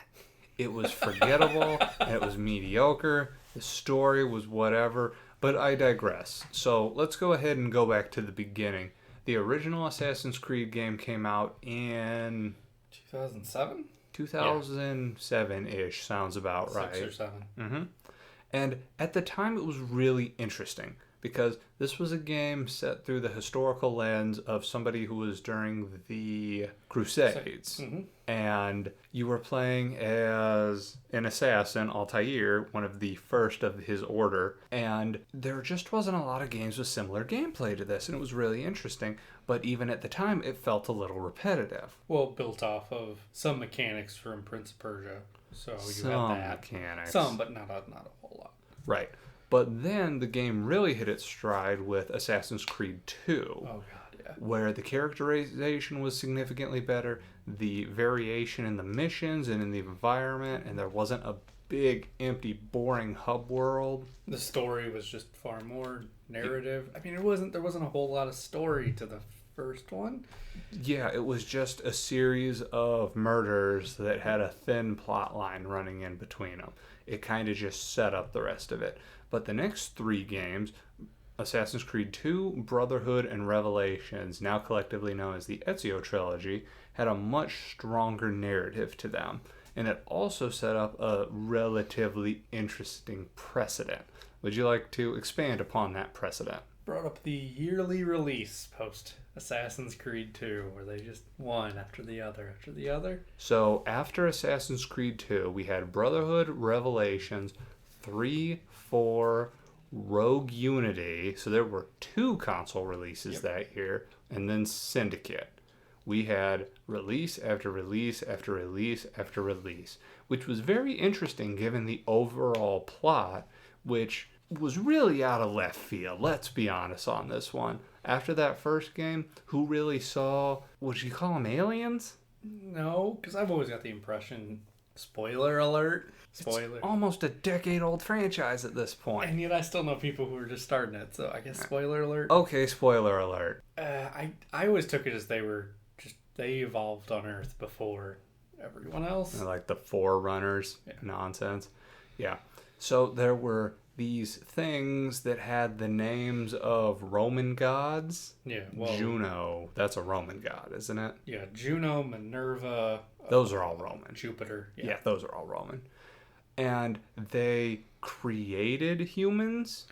Speaker 1: It was forgettable, and it was mediocre. The story was whatever, but I digress. So let's go ahead and go back to the beginning. The original Assassin's Creed game came out in
Speaker 2: 2007?
Speaker 1: 2007-ish, sounds about right.
Speaker 2: 6 or 7.
Speaker 1: Mm-hmm. And at the time, it was really interesting because this was a game set through the historical lens of somebody who was during the Crusades.
Speaker 2: Mm-hmm.
Speaker 1: And you were playing as an assassin, Altair, one of the first of his order. And there just wasn't a lot of games with similar gameplay to this, and it was really interesting. But even at the time, it felt a little repetitive.
Speaker 2: Well, built off of some mechanics from Prince of Persia. So you
Speaker 1: some
Speaker 2: had that.
Speaker 1: Mechanics.
Speaker 2: Some, but not a whole lot.
Speaker 1: Right. But then the game really hit its stride with Assassin's Creed 2.
Speaker 2: Oh, God, yeah.
Speaker 1: Where the characterization was significantly better, the variation in the missions and in the environment, and there wasn't a big, empty, boring hub world.
Speaker 2: The story was just far more narrative. I mean, there wasn't a whole lot of story to the first one.
Speaker 1: Yeah, it was just a series of murders that had a thin plot line running in between them. It kind of just set up the rest of it. But the next 3 games, Assassin's Creed 2, Brotherhood, and Revelations, now collectively known as the Ezio Trilogy, had a much stronger narrative to them. And it also set up a relatively interesting precedent. Would you like to expand upon that precedent?
Speaker 2: Brought up the yearly release post Assassin's Creed 2, where they just one after the other after the other.
Speaker 1: So after Assassin's Creed 2, we had Brotherhood, Revelations, 3, 4, Rogue Unity. So there were 2 console releases that year, and then Syndicate. We had release after release after release after release, which was very interesting given the overall plot, which was really out of left field. Let's be honest on this one. After that first game, who really saw, would you call them aliens?
Speaker 2: No, because I've always got the impression, spoiler alert, spoiler.
Speaker 1: It's almost a decade-old franchise at this point.
Speaker 2: And yet I still know people who are just starting it, so I guess spoiler alert.
Speaker 1: Okay, spoiler alert.
Speaker 2: I always took it as they evolved on Earth before everyone else.
Speaker 1: They're like the Forerunners nonsense. Yeah. So there were these things that had the names of Roman gods.
Speaker 2: Yeah, well,
Speaker 1: Juno, that's a Roman god, isn't it?
Speaker 2: Yeah, Juno, Minerva.
Speaker 1: Those are all Roman.
Speaker 2: Jupiter.
Speaker 1: Yeah, those are all Roman. And they created humans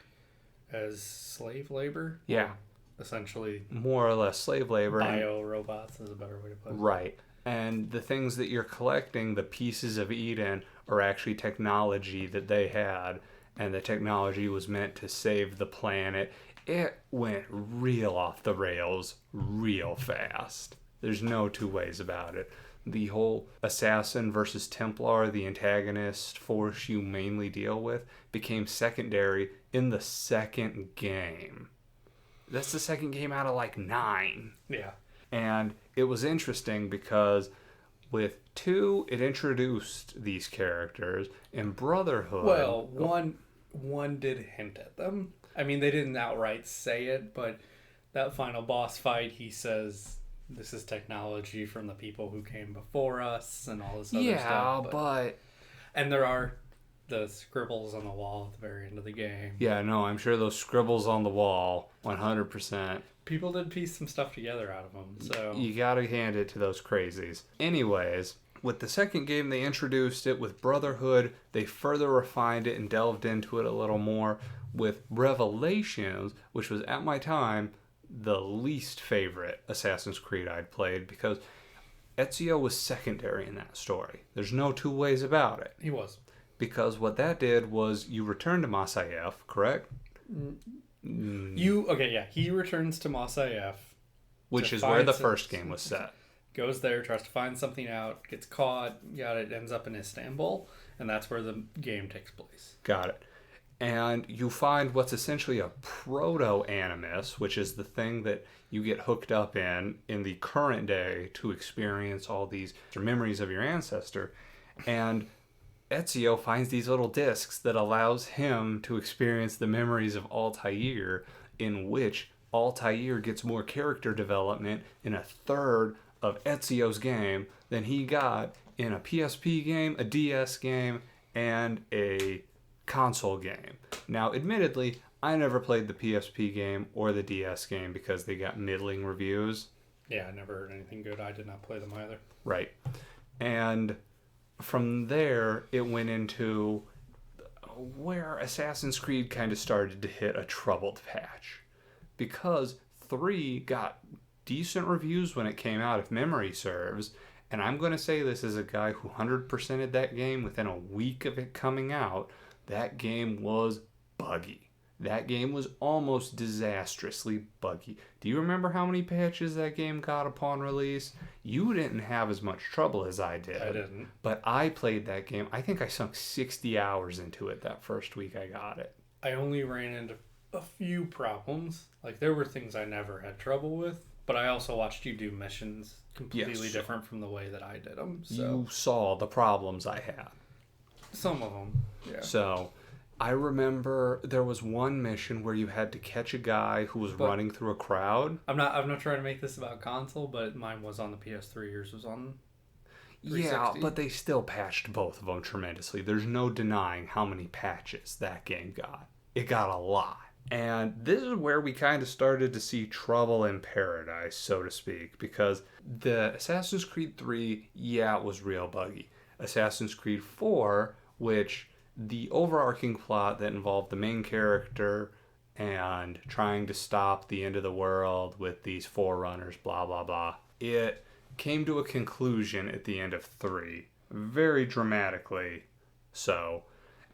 Speaker 2: as slave labor.
Speaker 1: Yeah.
Speaker 2: Essentially.
Speaker 1: More or less slave labor.
Speaker 2: Bio-robots is a better way to put it.
Speaker 1: Right. And the things that you're collecting, the pieces of Eden, are actually technology that they had. And the technology was meant to save the planet. It went real off the rails real fast. There's no 2 ways about it. The whole assassin versus Templar, the antagonist force you mainly deal with, became secondary in the second game. That's the second game out of like 9.
Speaker 2: Yeah.
Speaker 1: And it was interesting because with 2, it introduced these characters. In Brotherhood...
Speaker 2: Well, one did hint at them. I mean, they didn't outright say it, but that final boss fight, he says, this is technology from the people who came before us and all this other stuff.
Speaker 1: Yeah, but...
Speaker 2: And there are the scribbles on the wall at the very end of the game.
Speaker 1: Yeah, no, I'm sure those scribbles on the wall, 100%.
Speaker 2: People did piece some stuff together out of them, so...
Speaker 1: You gotta hand it to those crazies. Anyways, with the second game, they introduced it. With Brotherhood, they further refined it and delved into it a little more. With Revelations, which was, at my time, the least favorite Assassin's Creed I'd played, because Ezio was secondary in that story. There's no 2 ways about it.
Speaker 2: He was.
Speaker 1: Because what that did was you returned to Masyaf, correct?
Speaker 2: He returns to Masyaf.
Speaker 1: Which is where the first game was set.
Speaker 2: Goes there, tries to find something out, gets caught, it ends up in Istanbul, and that's where the game takes place.
Speaker 1: Got it. And you find what's essentially a proto-animus, which is the thing that you get hooked up in the current day to experience all these memories of your ancestor. And Ezio finds these little discs that allows him to experience the memories of Altair, in which Altair gets more character development in a third of Ezio's game than he got in a PSP game, a DS game, and a console game. Now, admittedly, I never played the PSP game or the DS game because they got middling reviews.
Speaker 2: Yeah, I never heard anything good. I did not play them either.
Speaker 1: Right. And from there, it went into where Assassin's Creed kind of started to hit a troubled patch. Because 3 got decent reviews when it came out, if memory serves. And I'm going to say this as a guy who 100%ed that game within a week of it coming out. That game was buggy. That game was almost disastrously buggy. Do you remember how many patches that game got upon release? You didn't have as much trouble as I did.
Speaker 2: I didn't.
Speaker 1: But I played that game. I think I sunk 60 hours into it that first week I got it.
Speaker 2: I only ran into a few problems. Like, there were things I never had trouble with. But I also watched you do missions completely different from the way that I did them. So.
Speaker 1: You saw the problems I had.
Speaker 2: Some of them, yeah.
Speaker 1: So, I remember there was one mission where you had to catch a guy who was
Speaker 2: But
Speaker 1: running through a crowd.
Speaker 2: I'm not trying to make this about console, but mine was on the PS3. Yours was on
Speaker 1: Yeah,
Speaker 2: 360.
Speaker 1: but they still patched both of them tremendously. There's no denying how many patches that game got. It got a lot. And this is where we kind of started to see trouble in paradise, so to speak, because the Assassin's Creed 3, yeah, it was real buggy. Assassin's Creed 4, which the overarching plot that involved the main character and trying to stop the end of the world with these forerunners, blah, blah, blah, it came to a conclusion at the end of 3, very dramatically so.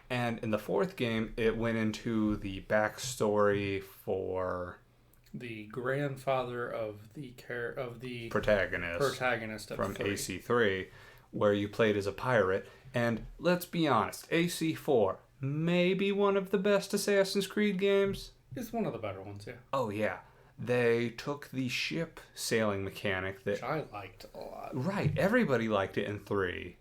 Speaker 1: And in the fourth game, it went into the backstory for
Speaker 2: The grandfather of the
Speaker 1: protagonist
Speaker 2: of
Speaker 1: from
Speaker 2: 3.
Speaker 1: AC3, where you played as a pirate. And let's be honest, AC4, maybe one of the best Assassin's Creed games.
Speaker 2: It's one of the better ones, yeah.
Speaker 1: Oh, yeah. They took the ship sailing mechanic that.
Speaker 2: Which I liked a lot.
Speaker 1: Right, everybody liked it in 3.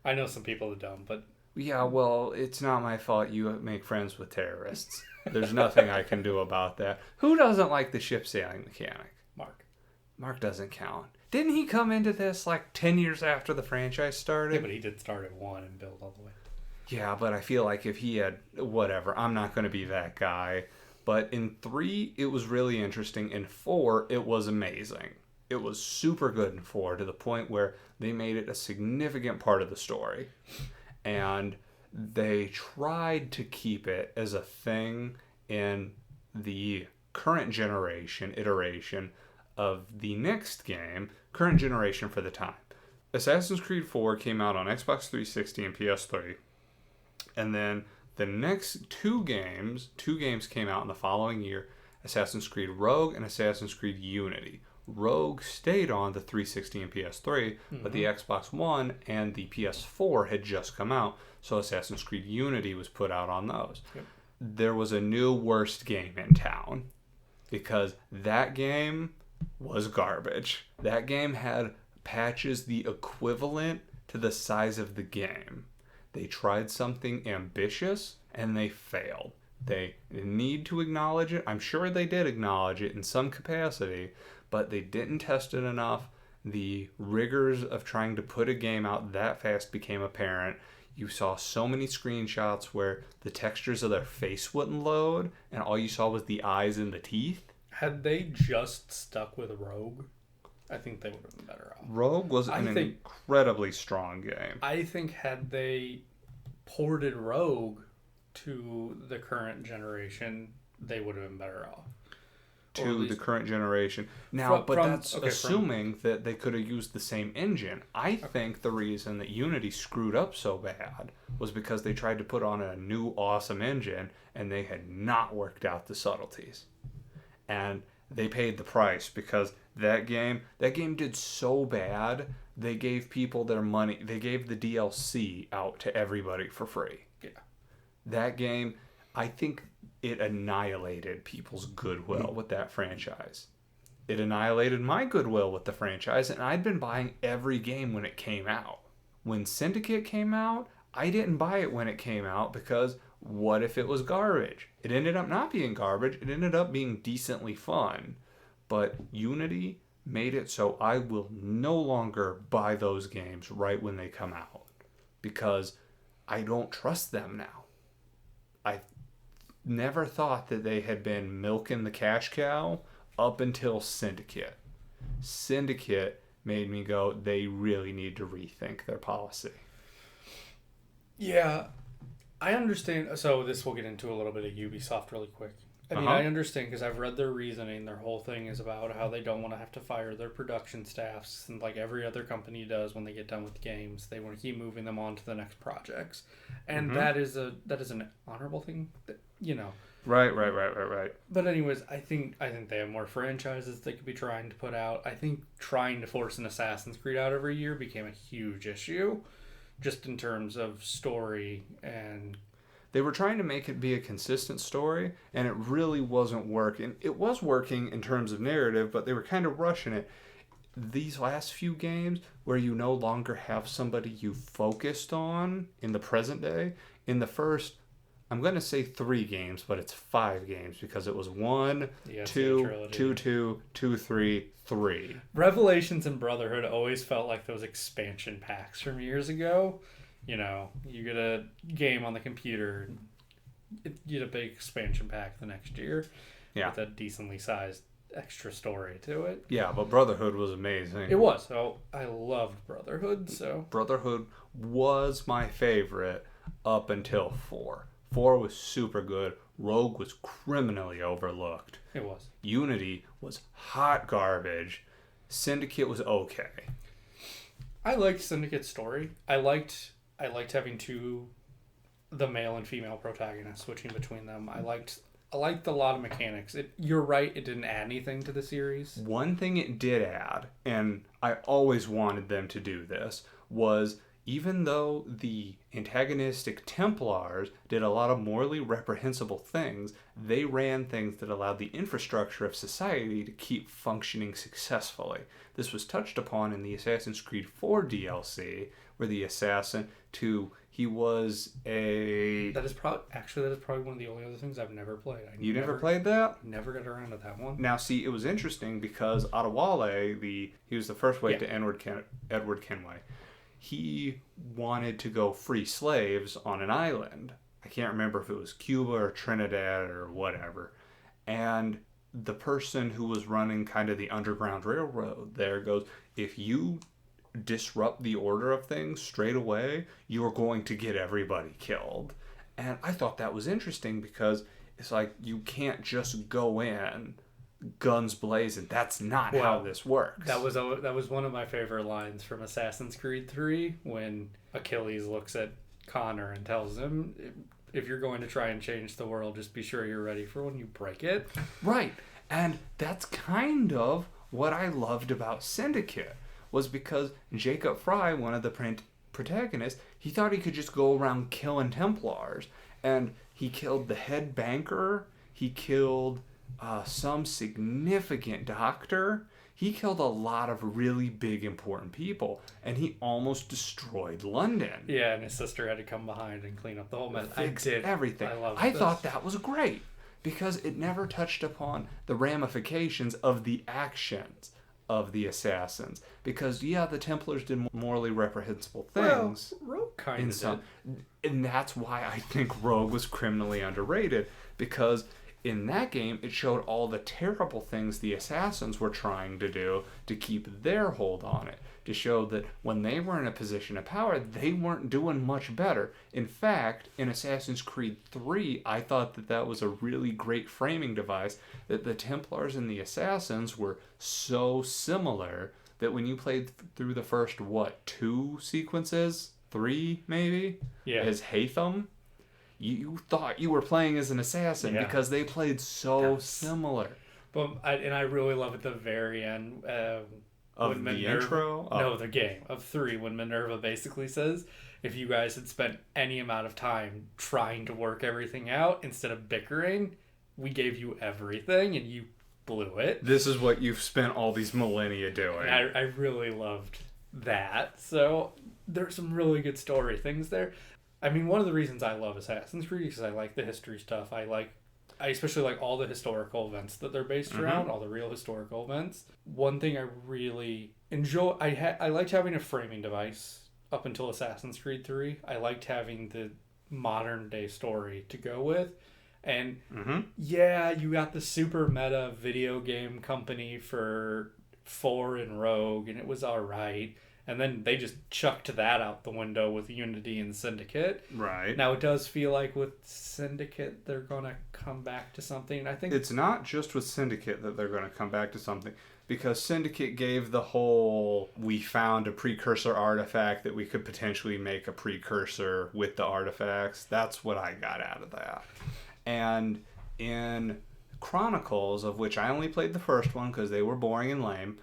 Speaker 2: I know some people that don't, but
Speaker 1: Yeah, well, it's not my fault you make friends with terrorists. There's nothing I can do about that. Who doesn't like the ship sailing mechanic?
Speaker 2: Mark.
Speaker 1: Mark doesn't count. Didn't he come into this like 10 years after the franchise
Speaker 2: Yeah,
Speaker 1: started?
Speaker 2: but he did start at 1 and build all the way.
Speaker 1: Yeah, but I feel like if he had, whatever, I'm not going to be that guy. But in 3, it was really interesting. In 4, it was amazing. It was super good in 4 to the point where they made it a significant part of the story. And they tried to keep it as a thing in the current generation iteration of the next game, current generation for the time. Assassin's Creed 4 came out on Xbox 360 and PS3. And then the next two games came out in the following year, Assassin's Creed Rogue and Assassin's Creed Unity. Rogue stayed on the 360 and PS3, but the Xbox One and the PS4 had just come out, so Assassin's Creed Unity was put out on those.
Speaker 2: Yep.
Speaker 1: There was a new worst game in town because that game was garbage. That game had patches the equivalent to the size of the game. They tried something ambitious and they failed. They need to acknowledge it. I'm sure they did acknowledge it in some capacity, but they didn't test it enough. The rigors of trying to put a game out that fast became apparent. You saw so many screenshots where the textures of their face wouldn't load, and all you saw was the eyes and the teeth.
Speaker 2: Had they just stuck with Rogue, I think they would have been better off.
Speaker 1: Rogue was an incredibly strong game.
Speaker 2: I think had they ported Rogue to the current generation, they would have been better off.
Speaker 1: To the current generation. Now, that's assuming that they could have used the same engine. I think the reason that Unity screwed up so bad was because they tried to put on a new awesome engine and they had not worked out the subtleties. And they paid the price because that game did so bad, they gave people their money. They gave the DLC out to everybody for free.
Speaker 2: Yeah.
Speaker 1: That game, I think it annihilated people's goodwill with that franchise. It annihilated my goodwill with the franchise, and I'd been buying every game when it came out. When Syndicate came out, I didn't buy it when it came out because what if it was garbage? It ended up not being garbage. It ended up being decently fun. But Unity made it so I will no longer buy those games right when they come out because I don't trust them now. I never thought that they had been milking the cash cow up until Syndicate. Syndicate made me go, they really need to rethink their policy.
Speaker 2: Yeah, I understand. So this will get into a little bit of Ubisoft really quick. I mean, I understand because I've read their reasoning. Their whole thing is about how they don't want to have to fire their production staffs, and like every other company does when they get done with games, they want to keep moving them on to the next projects, and that is an honorable thing, you know.
Speaker 1: Right.
Speaker 2: But anyways, I think they have more franchises they could be trying to put out. I think trying to force an Assassin's Creed out every year became a huge issue, just in terms of story and.
Speaker 1: They were trying to make it be a consistent story, and it really wasn't working. It was working in terms of narrative, but they were kind of rushing it. These last few games, where you no longer have somebody you focused on in the present day, in the first, I'm going to say 3 games, but it's 5 games because it was 1,
Speaker 2: Yeah, it's a
Speaker 1: 2,
Speaker 2: trilogy.
Speaker 1: 2, 2, 2, 3, 3.
Speaker 2: Revelations and Brotherhood always felt like those expansion packs from years ago. You know, you get a game on the computer, you get a big expansion pack the next year
Speaker 1: Yeah.
Speaker 2: with a decently sized extra story to it.
Speaker 1: Yeah, but Brotherhood was amazing.
Speaker 2: It was. So I loved Brotherhood. So
Speaker 1: Brotherhood was my favorite up until 4. 4 was super good. Rogue was criminally overlooked.
Speaker 2: it was.
Speaker 1: Unity was hot garbage. Syndicate was okay.
Speaker 2: I liked Syndicate's story. I liked having the male and female protagonists, switching between them. I liked a lot of mechanics. You're right, it didn't add anything to the series.
Speaker 1: One thing it did add, and I always wanted them to do this, was even though the antagonistic Templars did a lot of morally reprehensible things, they ran things that allowed the infrastructure of society to keep functioning successfully. This was touched upon in the Assassin's Creed 4 DLC, where the assassin, he was a...
Speaker 2: That is probably one of the only other things I've never played.
Speaker 1: You never played that?
Speaker 2: Never got around to that one.
Speaker 1: Now, see, it was interesting because Adewale, he was the first White to Edward Kenway. He wanted to go free slaves on an island. I can't remember if it was Cuba or Trinidad or whatever. And the person who was running kind of the Underground Railroad there goes, if you disrupt the order of things straight away, you're going to get everybody killed. And I thought that was interesting because it's like you can't just go in guns blazing. That's not how this works.
Speaker 2: That was one of my favorite lines from Assassin's Creed 3 when Achilles looks at Connor and tells him, if you're going to try and change the world, just be sure you're ready for when you break it.
Speaker 1: Right. And that's kind of what I loved about Syndicate, was because Jacob Fry, one of the protagonists, he thought he could just go around killing Templars. And he killed the head banker. He killed some significant doctor. He killed a lot of really big, important people. And he almost destroyed London.
Speaker 2: Yeah, and his sister had to come behind and clean up the whole mess.
Speaker 1: Fix everything.
Speaker 2: I
Speaker 1: thought that was great because it never touched upon the ramifications of the actions of the assassins. Because, yeah, the Templars did morally reprehensible things.
Speaker 2: Well, Rogue kind of did.
Speaker 1: And that's why I think Rogue was criminally underrated. Because in that game, it showed all the terrible things the assassins were trying to do to keep their hold on it. To show that when they were in a position of power, they weren't doing much better. In fact, in Assassin's Creed 3, I thought that was a really great framing device, that the Templars and the Assassins were so similar that when you played through the first, 2 sequences? 3, maybe?
Speaker 2: Yeah.
Speaker 1: As Haytham, you thought you were playing as an assassin because they played so similar.
Speaker 2: But I really love at the very end...
Speaker 1: Of the intro? Oh.
Speaker 2: No, the game of 3, when Minerva basically says, if you guys had spent any amount of time trying to work everything out instead of bickering, we gave you everything and you blew it.
Speaker 1: This is what you've spent all these millennia doing.
Speaker 2: And I really loved that. So there's some really good story things there. I mean, one of the reasons I love Assassin's Creed is because I like the history stuff. I especially like all the historical events that they're based around, all the real historical events. One thing I really enjoy, I liked having a framing device up until Assassin's Creed 3. I liked having the modern day story to go with. And yeah, you got the super meta video game company for 4 and Rogue, and it was alright. And then they just chucked that out the window with Unity and Syndicate.
Speaker 1: Right.
Speaker 2: Now, it does feel like with Syndicate, they're going to come back to something. I think
Speaker 1: it's not just with Syndicate that they're going to come back to something. Because Syndicate gave the whole, we found a precursor artifact that we could potentially make a precursor with the artifacts. That's what I got out of that. And in Chronicles, of which I only played the first one because they were boring and lame,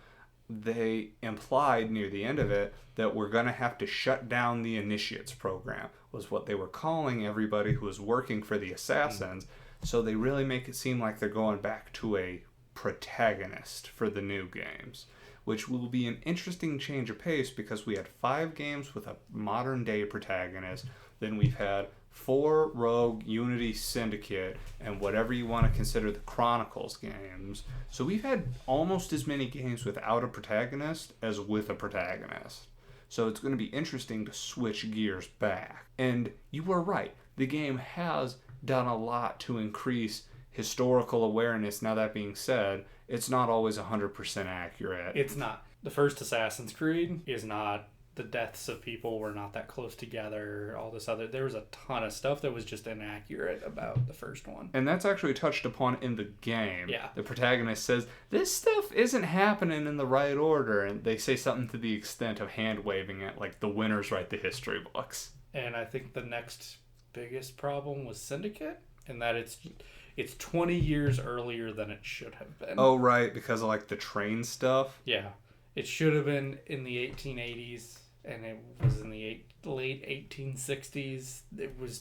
Speaker 1: they implied near the end of it that we're going to have to shut down the Initiates program, was what they were calling everybody who was working for the Assassins. So they really make it seem like they're going back to a protagonist for the new games, which will be an interesting change of pace because we had 5 games with a modern day protagonist, then we've had 4 Rogue, Unity, Syndicate, and whatever you want to consider the Chronicles games. So we've had almost as many games without a protagonist as with a protagonist. So it's going to be interesting to switch gears back. And you were right. The game has done a lot to increase historical awareness. Now, that being said, it's not always 100% accurate.
Speaker 2: It's not. The first Assassin's Creed is not. The deaths of people were not that close together. All this other... There was a ton of stuff that was just inaccurate about the first one.
Speaker 1: And that's actually touched upon in the game.
Speaker 2: Yeah.
Speaker 1: The protagonist says, this stuff isn't happening in the right order. And they say something to the extent of hand-waving it, like the winners write the history books.
Speaker 2: And I think the next biggest problem was Syndicate, and that it's 20 years earlier than it should have been.
Speaker 1: Oh, right, because of like the train stuff?
Speaker 2: Yeah. It should have been in the 1880s, and it was in the late 1860s.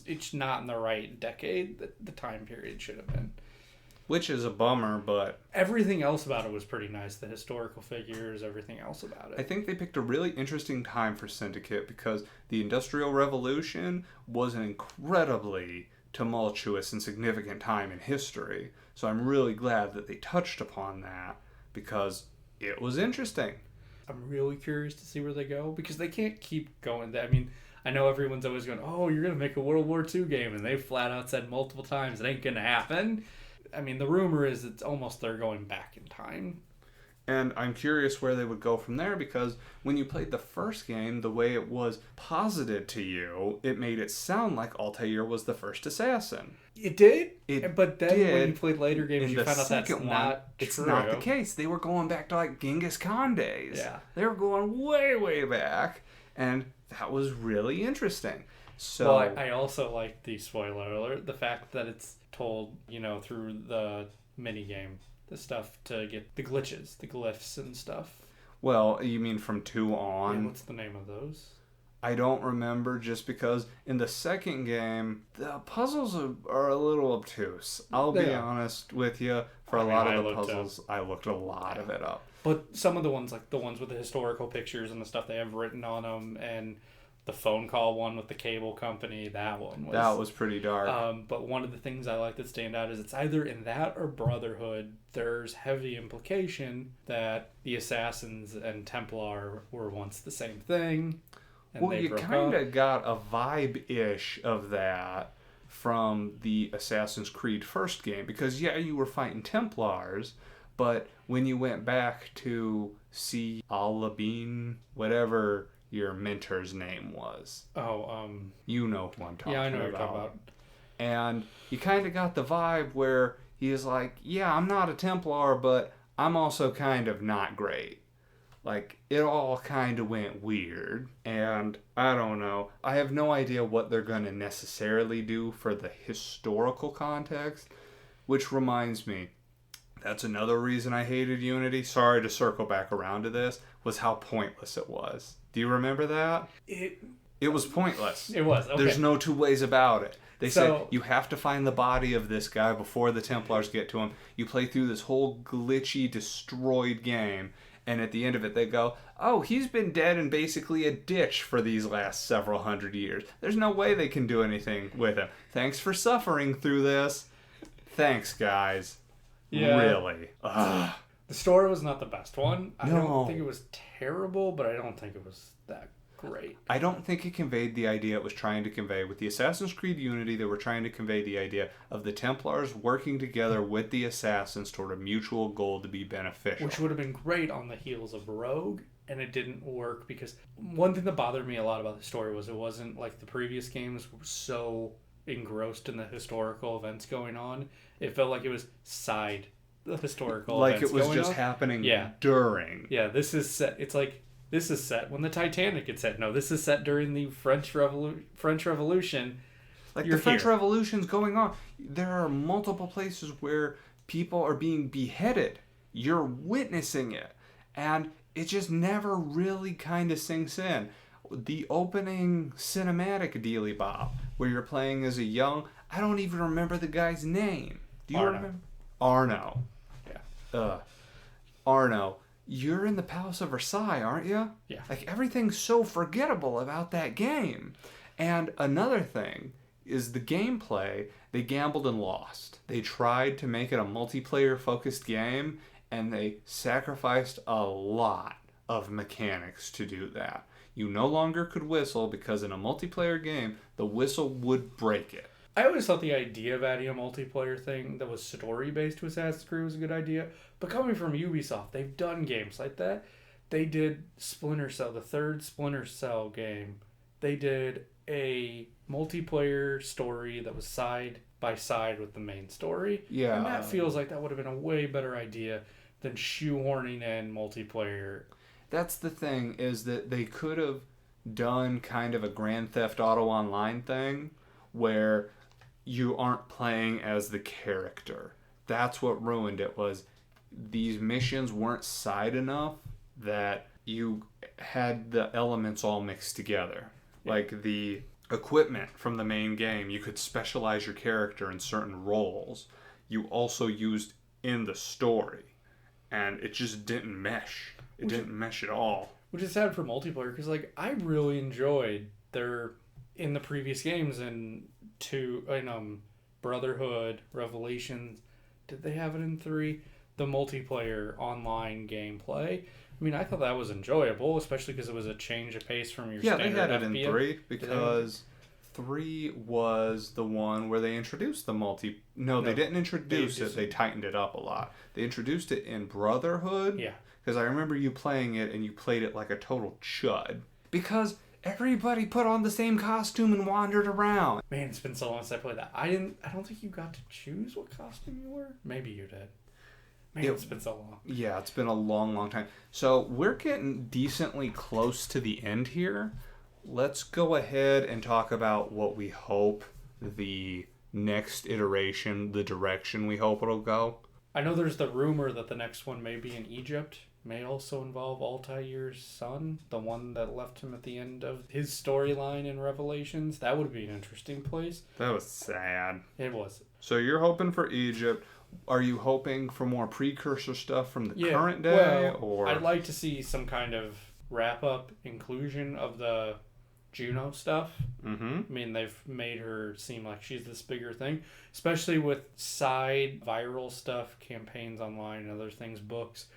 Speaker 2: It's not in the right decade that the time period should have been.
Speaker 1: Which is a bummer, but...
Speaker 2: Everything else about it was pretty nice. The historical figures, everything else about it.
Speaker 1: I think they picked a really interesting time for Syndicate because the Industrial Revolution was an incredibly tumultuous and significant time in history. So I'm really glad that they touched upon that because it was interesting.
Speaker 2: I'm really curious to see where they go because they can't keep going. I mean, I know everyone's always going, oh, you're going to make a World War II game. And they flat out said multiple times it ain't going to happen. I mean, the rumor is it's almost they're going back in time.
Speaker 1: And I'm curious where they would go from there because when you played the first game, the way it was posited to you, it made it sound like Altair was the first assassin.
Speaker 2: It did?
Speaker 1: It
Speaker 2: but then
Speaker 1: did.
Speaker 2: when you played later games, you found out that's not
Speaker 1: it's
Speaker 2: true.
Speaker 1: not the case. They were going back to like Genghis Khan days.
Speaker 2: Yeah.
Speaker 1: They were going way, way back. And that was really interesting. So
Speaker 2: Well, I also like the spoiler alert, the fact that it's told, through the mini game. The stuff to get the glitches, the glyphs and stuff.
Speaker 1: Well, you mean from 2 on?
Speaker 2: And what's the name of those?
Speaker 1: I don't remember just because in the second game, the puzzles are a little obtuse. I'll be honest with you. For a lot of the puzzles, I looked a lot of it up.
Speaker 2: But some of the ones, like the ones with the historical pictures and the stuff they have written on them, and the phone call one with the cable company, that was
Speaker 1: pretty dark.
Speaker 2: But one of the things I like that stand out is it's either in that or Brotherhood, there's heavy implication that the Assassins and Templar were once the same thing. And
Speaker 1: well, you kind of got a vibe-ish of that from the Assassin's Creed first game. Because, yeah, you were fighting Templars, but when you went back to see Al-Labin, whatever your mentor's name was. You know who I'm talking about.
Speaker 2: Yeah, I know what you're talking about.
Speaker 1: And you kind of got the vibe where he is like, yeah, I'm not a Templar, but I'm also kind of not great. Like, it all kind of went weird. And I don't know. I have no idea what they're going to necessarily do for the historical context. Which reminds me, that's another reason I hated Unity. Sorry to circle back around to this. Was how pointless it was. Do you remember that? It was pointless.
Speaker 2: It was. Okay.
Speaker 1: There's no two ways about it. They
Speaker 2: So-
Speaker 1: said you have to find the body of this guy before the Templars get to him. You play through this whole glitchy, destroyed game, and at the end of it they go, oh, he's been dead in basically a ditch for these last several hundred years. There's no way they can do anything with him. Thanks for suffering through this. Thanks, guys.
Speaker 2: Yeah.
Speaker 1: Really. Ugh.
Speaker 2: The story was not the best one. I
Speaker 1: No.
Speaker 2: don't think it was terrible, but I don't think it was that great.
Speaker 1: I don't think it conveyed the idea it was trying to convey. With the Assassin's Creed Unity, they were trying to convey the idea of the Templars working together with the Assassins toward a mutual goal to be beneficial.
Speaker 2: Which would have been great on the heels of Rogue, and it didn't work because one thing that bothered me a lot about the story was it wasn't like the previous games were so engrossed in the historical events going on. It felt like it was the historical
Speaker 1: like
Speaker 2: events
Speaker 1: it was
Speaker 2: going
Speaker 1: just
Speaker 2: on.
Speaker 1: happening
Speaker 2: Yeah.
Speaker 1: during.
Speaker 2: Yeah, this is set. It's like this is set when the Titanic gets set. No, this is set during the French Revolution.
Speaker 1: Like
Speaker 2: You're
Speaker 1: the French
Speaker 2: here.
Speaker 1: Revolution's going on. There are multiple places where people are being beheaded. You're witnessing it. And it just never really kind of sinks in. The opening cinematic dealy bop, where you're playing as a young... I don't even remember the guy's name. Do you
Speaker 2: Arno.
Speaker 1: remember? Arno.
Speaker 2: Yeah.
Speaker 1: Arno. You're in the Palace of Versailles, aren't you?
Speaker 2: Yeah.
Speaker 1: Like, everything's so forgettable about that game. And another thing is the gameplay. They gambled and lost. They tried to make it a multiplayer focused game, and they sacrificed a lot of mechanics to do that. You no longer could whistle because in a multiplayer game, the whistle would break it.
Speaker 2: I always thought the idea of adding a multiplayer thing that was story-based to Assassin's Creed was a good idea. But coming from Ubisoft, they've done games like that. They did Splinter Cell, the third Splinter Cell game. They did a multiplayer story that was side by side with the main story.
Speaker 1: Yeah.
Speaker 2: And that feels like that would have been a way better idea than shoehorning in multiplayer.
Speaker 1: That's the thing, is that they could have done kind of a Grand Theft Auto Online thing where you aren't playing as the character. That's what ruined it, was these missions weren't side enough that you had the elements all mixed together. Like the equipment from the main game, you could specialize your character in certain roles. You also used in the story. And it just didn't mesh. It didn't mesh at all.
Speaker 2: Which is sad for multiplayer, because like I really enjoyed their in the previous games and Brotherhood, Revelations. Did they have it in 3? The multiplayer online gameplay. I mean, I thought that was enjoyable, especially because it was a change of pace from your standard
Speaker 1: Yeah, they had it
Speaker 2: FPS.
Speaker 1: in 3 because 3 was the one where they introduced the multi... No, they didn't introduce it. They tightened it up a lot. They introduced it in Brotherhood.
Speaker 2: Yeah.
Speaker 1: Because I remember you playing it and you played it like a total chud. Because everybody put on the same costume and wandered around.
Speaker 2: Man, it's been so long since I played that. I don't think you got to choose what costume you were. Maybe you did. Man, it's been so long.
Speaker 1: Yeah, it's been a long, long time. So we're getting decently close to the end here. Let's go ahead and talk about what we hope the next iteration, the direction we hope it'll go.
Speaker 2: I know there's the rumor that the next one may be in Egypt. May also involve Altair's son, the one that left him at the end of his storyline in Revelations. That would be an interesting place.
Speaker 1: That was sad.
Speaker 2: It was.
Speaker 1: So you're hoping for Egypt. Are you hoping for more precursor stuff from the current day?
Speaker 2: Well,
Speaker 1: or
Speaker 2: I'd like to see some kind of wrap-up inclusion of the Juno stuff.
Speaker 1: Mm-hmm.
Speaker 2: I mean, they've made her seem like she's this bigger thing, especially with side viral stuff, campaigns online and other things, books,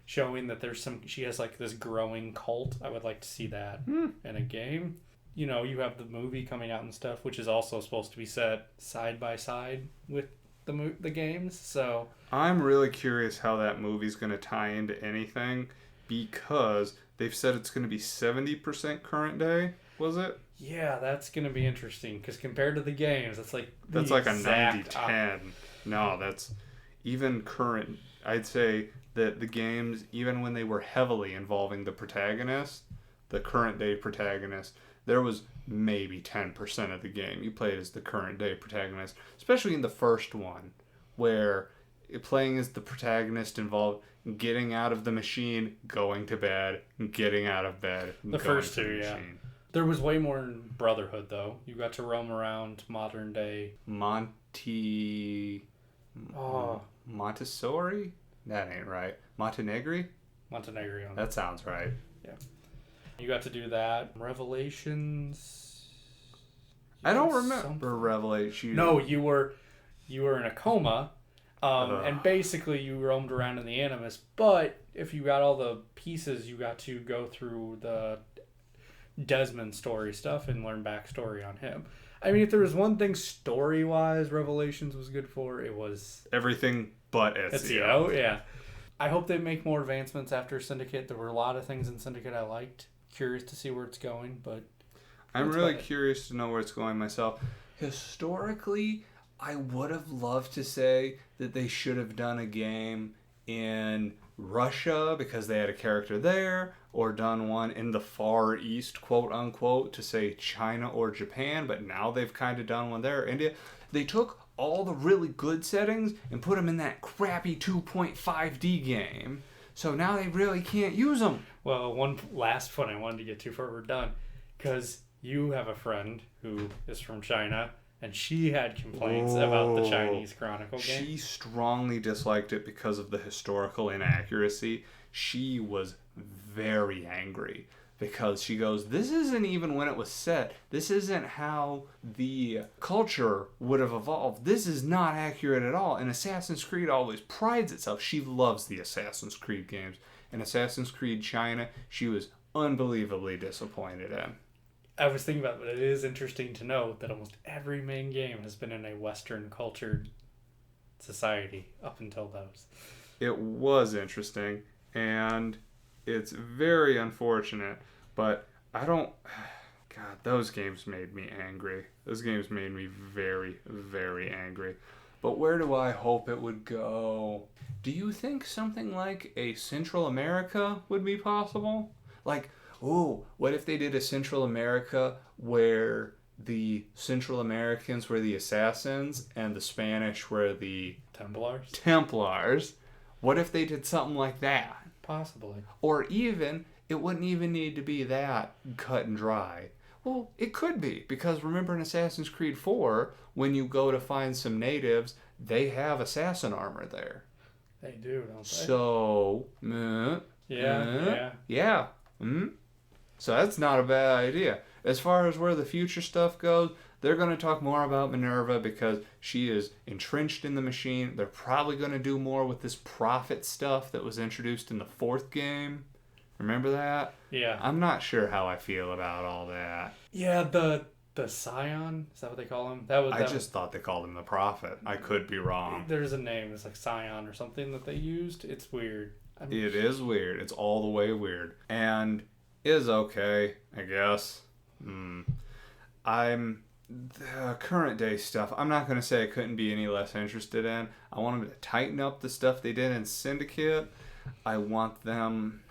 Speaker 2: showing that she has like this growing cult. I would like to see that in a game. You know, you have the movie coming out and stuff, which is also supposed to be set side by side with the games. So
Speaker 1: I'm really curious how that movie's going to tie into anything, because they've said it's going to be 70% current day. Was it?
Speaker 2: Yeah, that's going to be interesting, because compared to the games, that's like
Speaker 1: a 90-10. No, that's even current. I'd say that the games, even when they were heavily involving the protagonist, the current day protagonist, there was maybe 10% of the game you played as the current day protagonist, especially in the first one, where playing as the protagonist involved getting out of the machine, going to bed, getting out of bed.
Speaker 2: The first two, yeah. There was way more in Brotherhood, though. You got to roam around modern day.
Speaker 1: Montessori? That ain't right. Montenegri. That sounds right.
Speaker 2: Yeah. You got to do that. Revelations.
Speaker 1: I don't remember Revelations.
Speaker 2: No, you were in a coma, and basically you roamed around in the Animus. But if you got all the pieces, you got to go through the Desmond story stuff and learn backstory on him. I mean, if there was one thing story-wise Revelations was good for, it was
Speaker 1: everything but
Speaker 2: Ezio. Yeah. I hope they make more advancements after Syndicate. There were a lot of things in Syndicate I liked. Curious to see where it's going, but
Speaker 1: I'm really curious to know where it's going myself. Historically, I would have loved to say that they should have done a game in Russia because they had a character there, or done one in the Far East, quote unquote, to say China or Japan, but now they've kind of done one there. India. They took all the really good settings and put them in that crappy 2.5D game. So now they really can't use them.
Speaker 2: Well, one last point I wanted to get to before we're done, because you have a friend who is from China, and she had complaints about the Chinese Chronicle game.
Speaker 1: She strongly disliked it because of the historical inaccuracy. She was very angry because she goes, this isn't even when it was set. This isn't how the culture would have evolved. This is not accurate at all. And Assassin's Creed always prides itself. She loves the Assassin's Creed games. And Assassin's Creed China, she was unbelievably disappointed in.
Speaker 2: I was thinking about it, but it is interesting to note that almost every main game has been in a Western cultured society up until those.
Speaker 1: It was interesting, and it's very unfortunate, but God, those games made me angry. Those games made me very, very angry. But where do I hope it would go? Do you think something like a Central America would be possible? Like, what if they did a Central America where the Central Americans were the assassins and the Spanish were the Templars? What if they did something like that?
Speaker 2: Possibly.
Speaker 1: Or even, it wouldn't even need to be that cut and dry. Well, it could be, because remember in Assassin's Creed 4, when you go to find some natives, they have assassin armor there.
Speaker 2: They do, don't they?
Speaker 1: So, yeah. So that's not a bad idea. As far as where the future stuff goes, they're going to talk more about Minerva because she is entrenched in the machine. They're probably going to do more with this prophet stuff that was introduced in the 4th game. Remember that?
Speaker 2: Yeah.
Speaker 1: I'm not sure how I feel about all that.
Speaker 2: Yeah, the Scion, is that what they call him?
Speaker 1: I just thought they called him the prophet. I could be wrong.
Speaker 2: There's a name, it's like Scion or something that they used. It's weird.
Speaker 1: It is weird. It's all the way weird. And is okay, I guess. The current day stuff, I'm not going to say I couldn't be any less interested in. I want them to tighten up the stuff they did in Syndicate. I want them...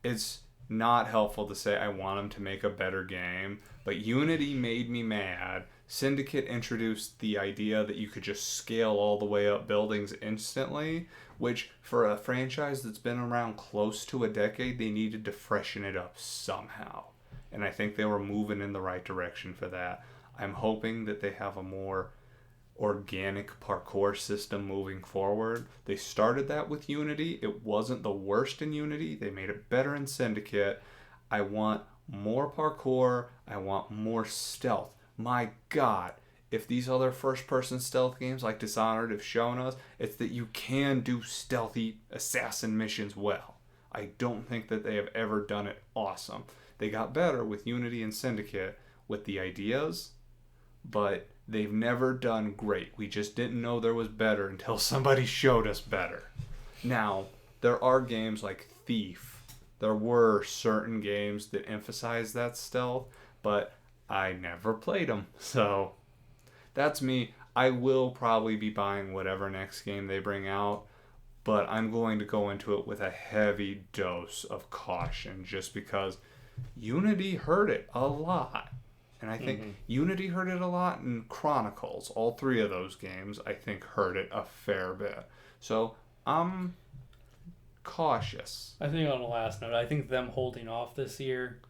Speaker 1: It's not helpful to say I want them to make a better game, but Unity made me mad. Syndicate introduced the idea that you could just scale all the way up buildings instantly, which for a franchise that's been around close to a decade, they needed to freshen it up somehow. And I think they were moving in the right direction for that. I'm hoping that they have a more organic parkour system moving forward. They started that with Unity. It wasn't the worst in Unity. They made it better in Syndicate. I want more parkour. I want more stealth. My God, if these other first-person stealth games like Dishonored have shown us, it's that you can do stealthy assassin missions well. I don't think that they have ever done it awesome. They got better with Unity and Syndicate with the ideas, but they've never done great. We just didn't know there was better until somebody showed us better. Now, there are games like Thief. There were certain games that emphasize that stealth, but I never played them. So, that's me. I will probably be buying whatever next game they bring out, but I'm going to go into it with a heavy dose of caution just because Unity hurt it a lot. And I think Unity hurt it a lot, and Chronicles, all 3 of those games, I think hurt it a fair bit. So I'm cautious.
Speaker 2: I think on the last note, I think them holding off this year,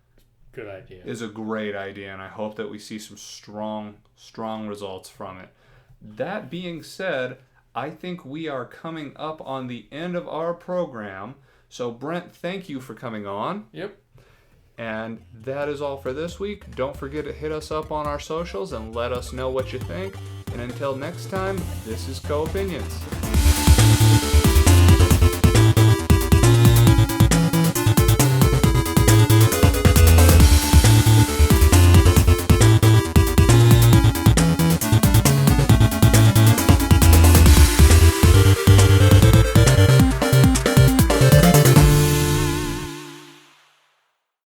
Speaker 2: good idea.
Speaker 1: Is a great idea, and I hope that we see some strong results from it. That being said, I think we are coming up on the end of our program. So Brent, thank you for coming on.
Speaker 2: Yep.
Speaker 1: And that is all for this week. Don't forget to hit us up on our socials and let us know what you think. And until next time, this is Co-Opinions.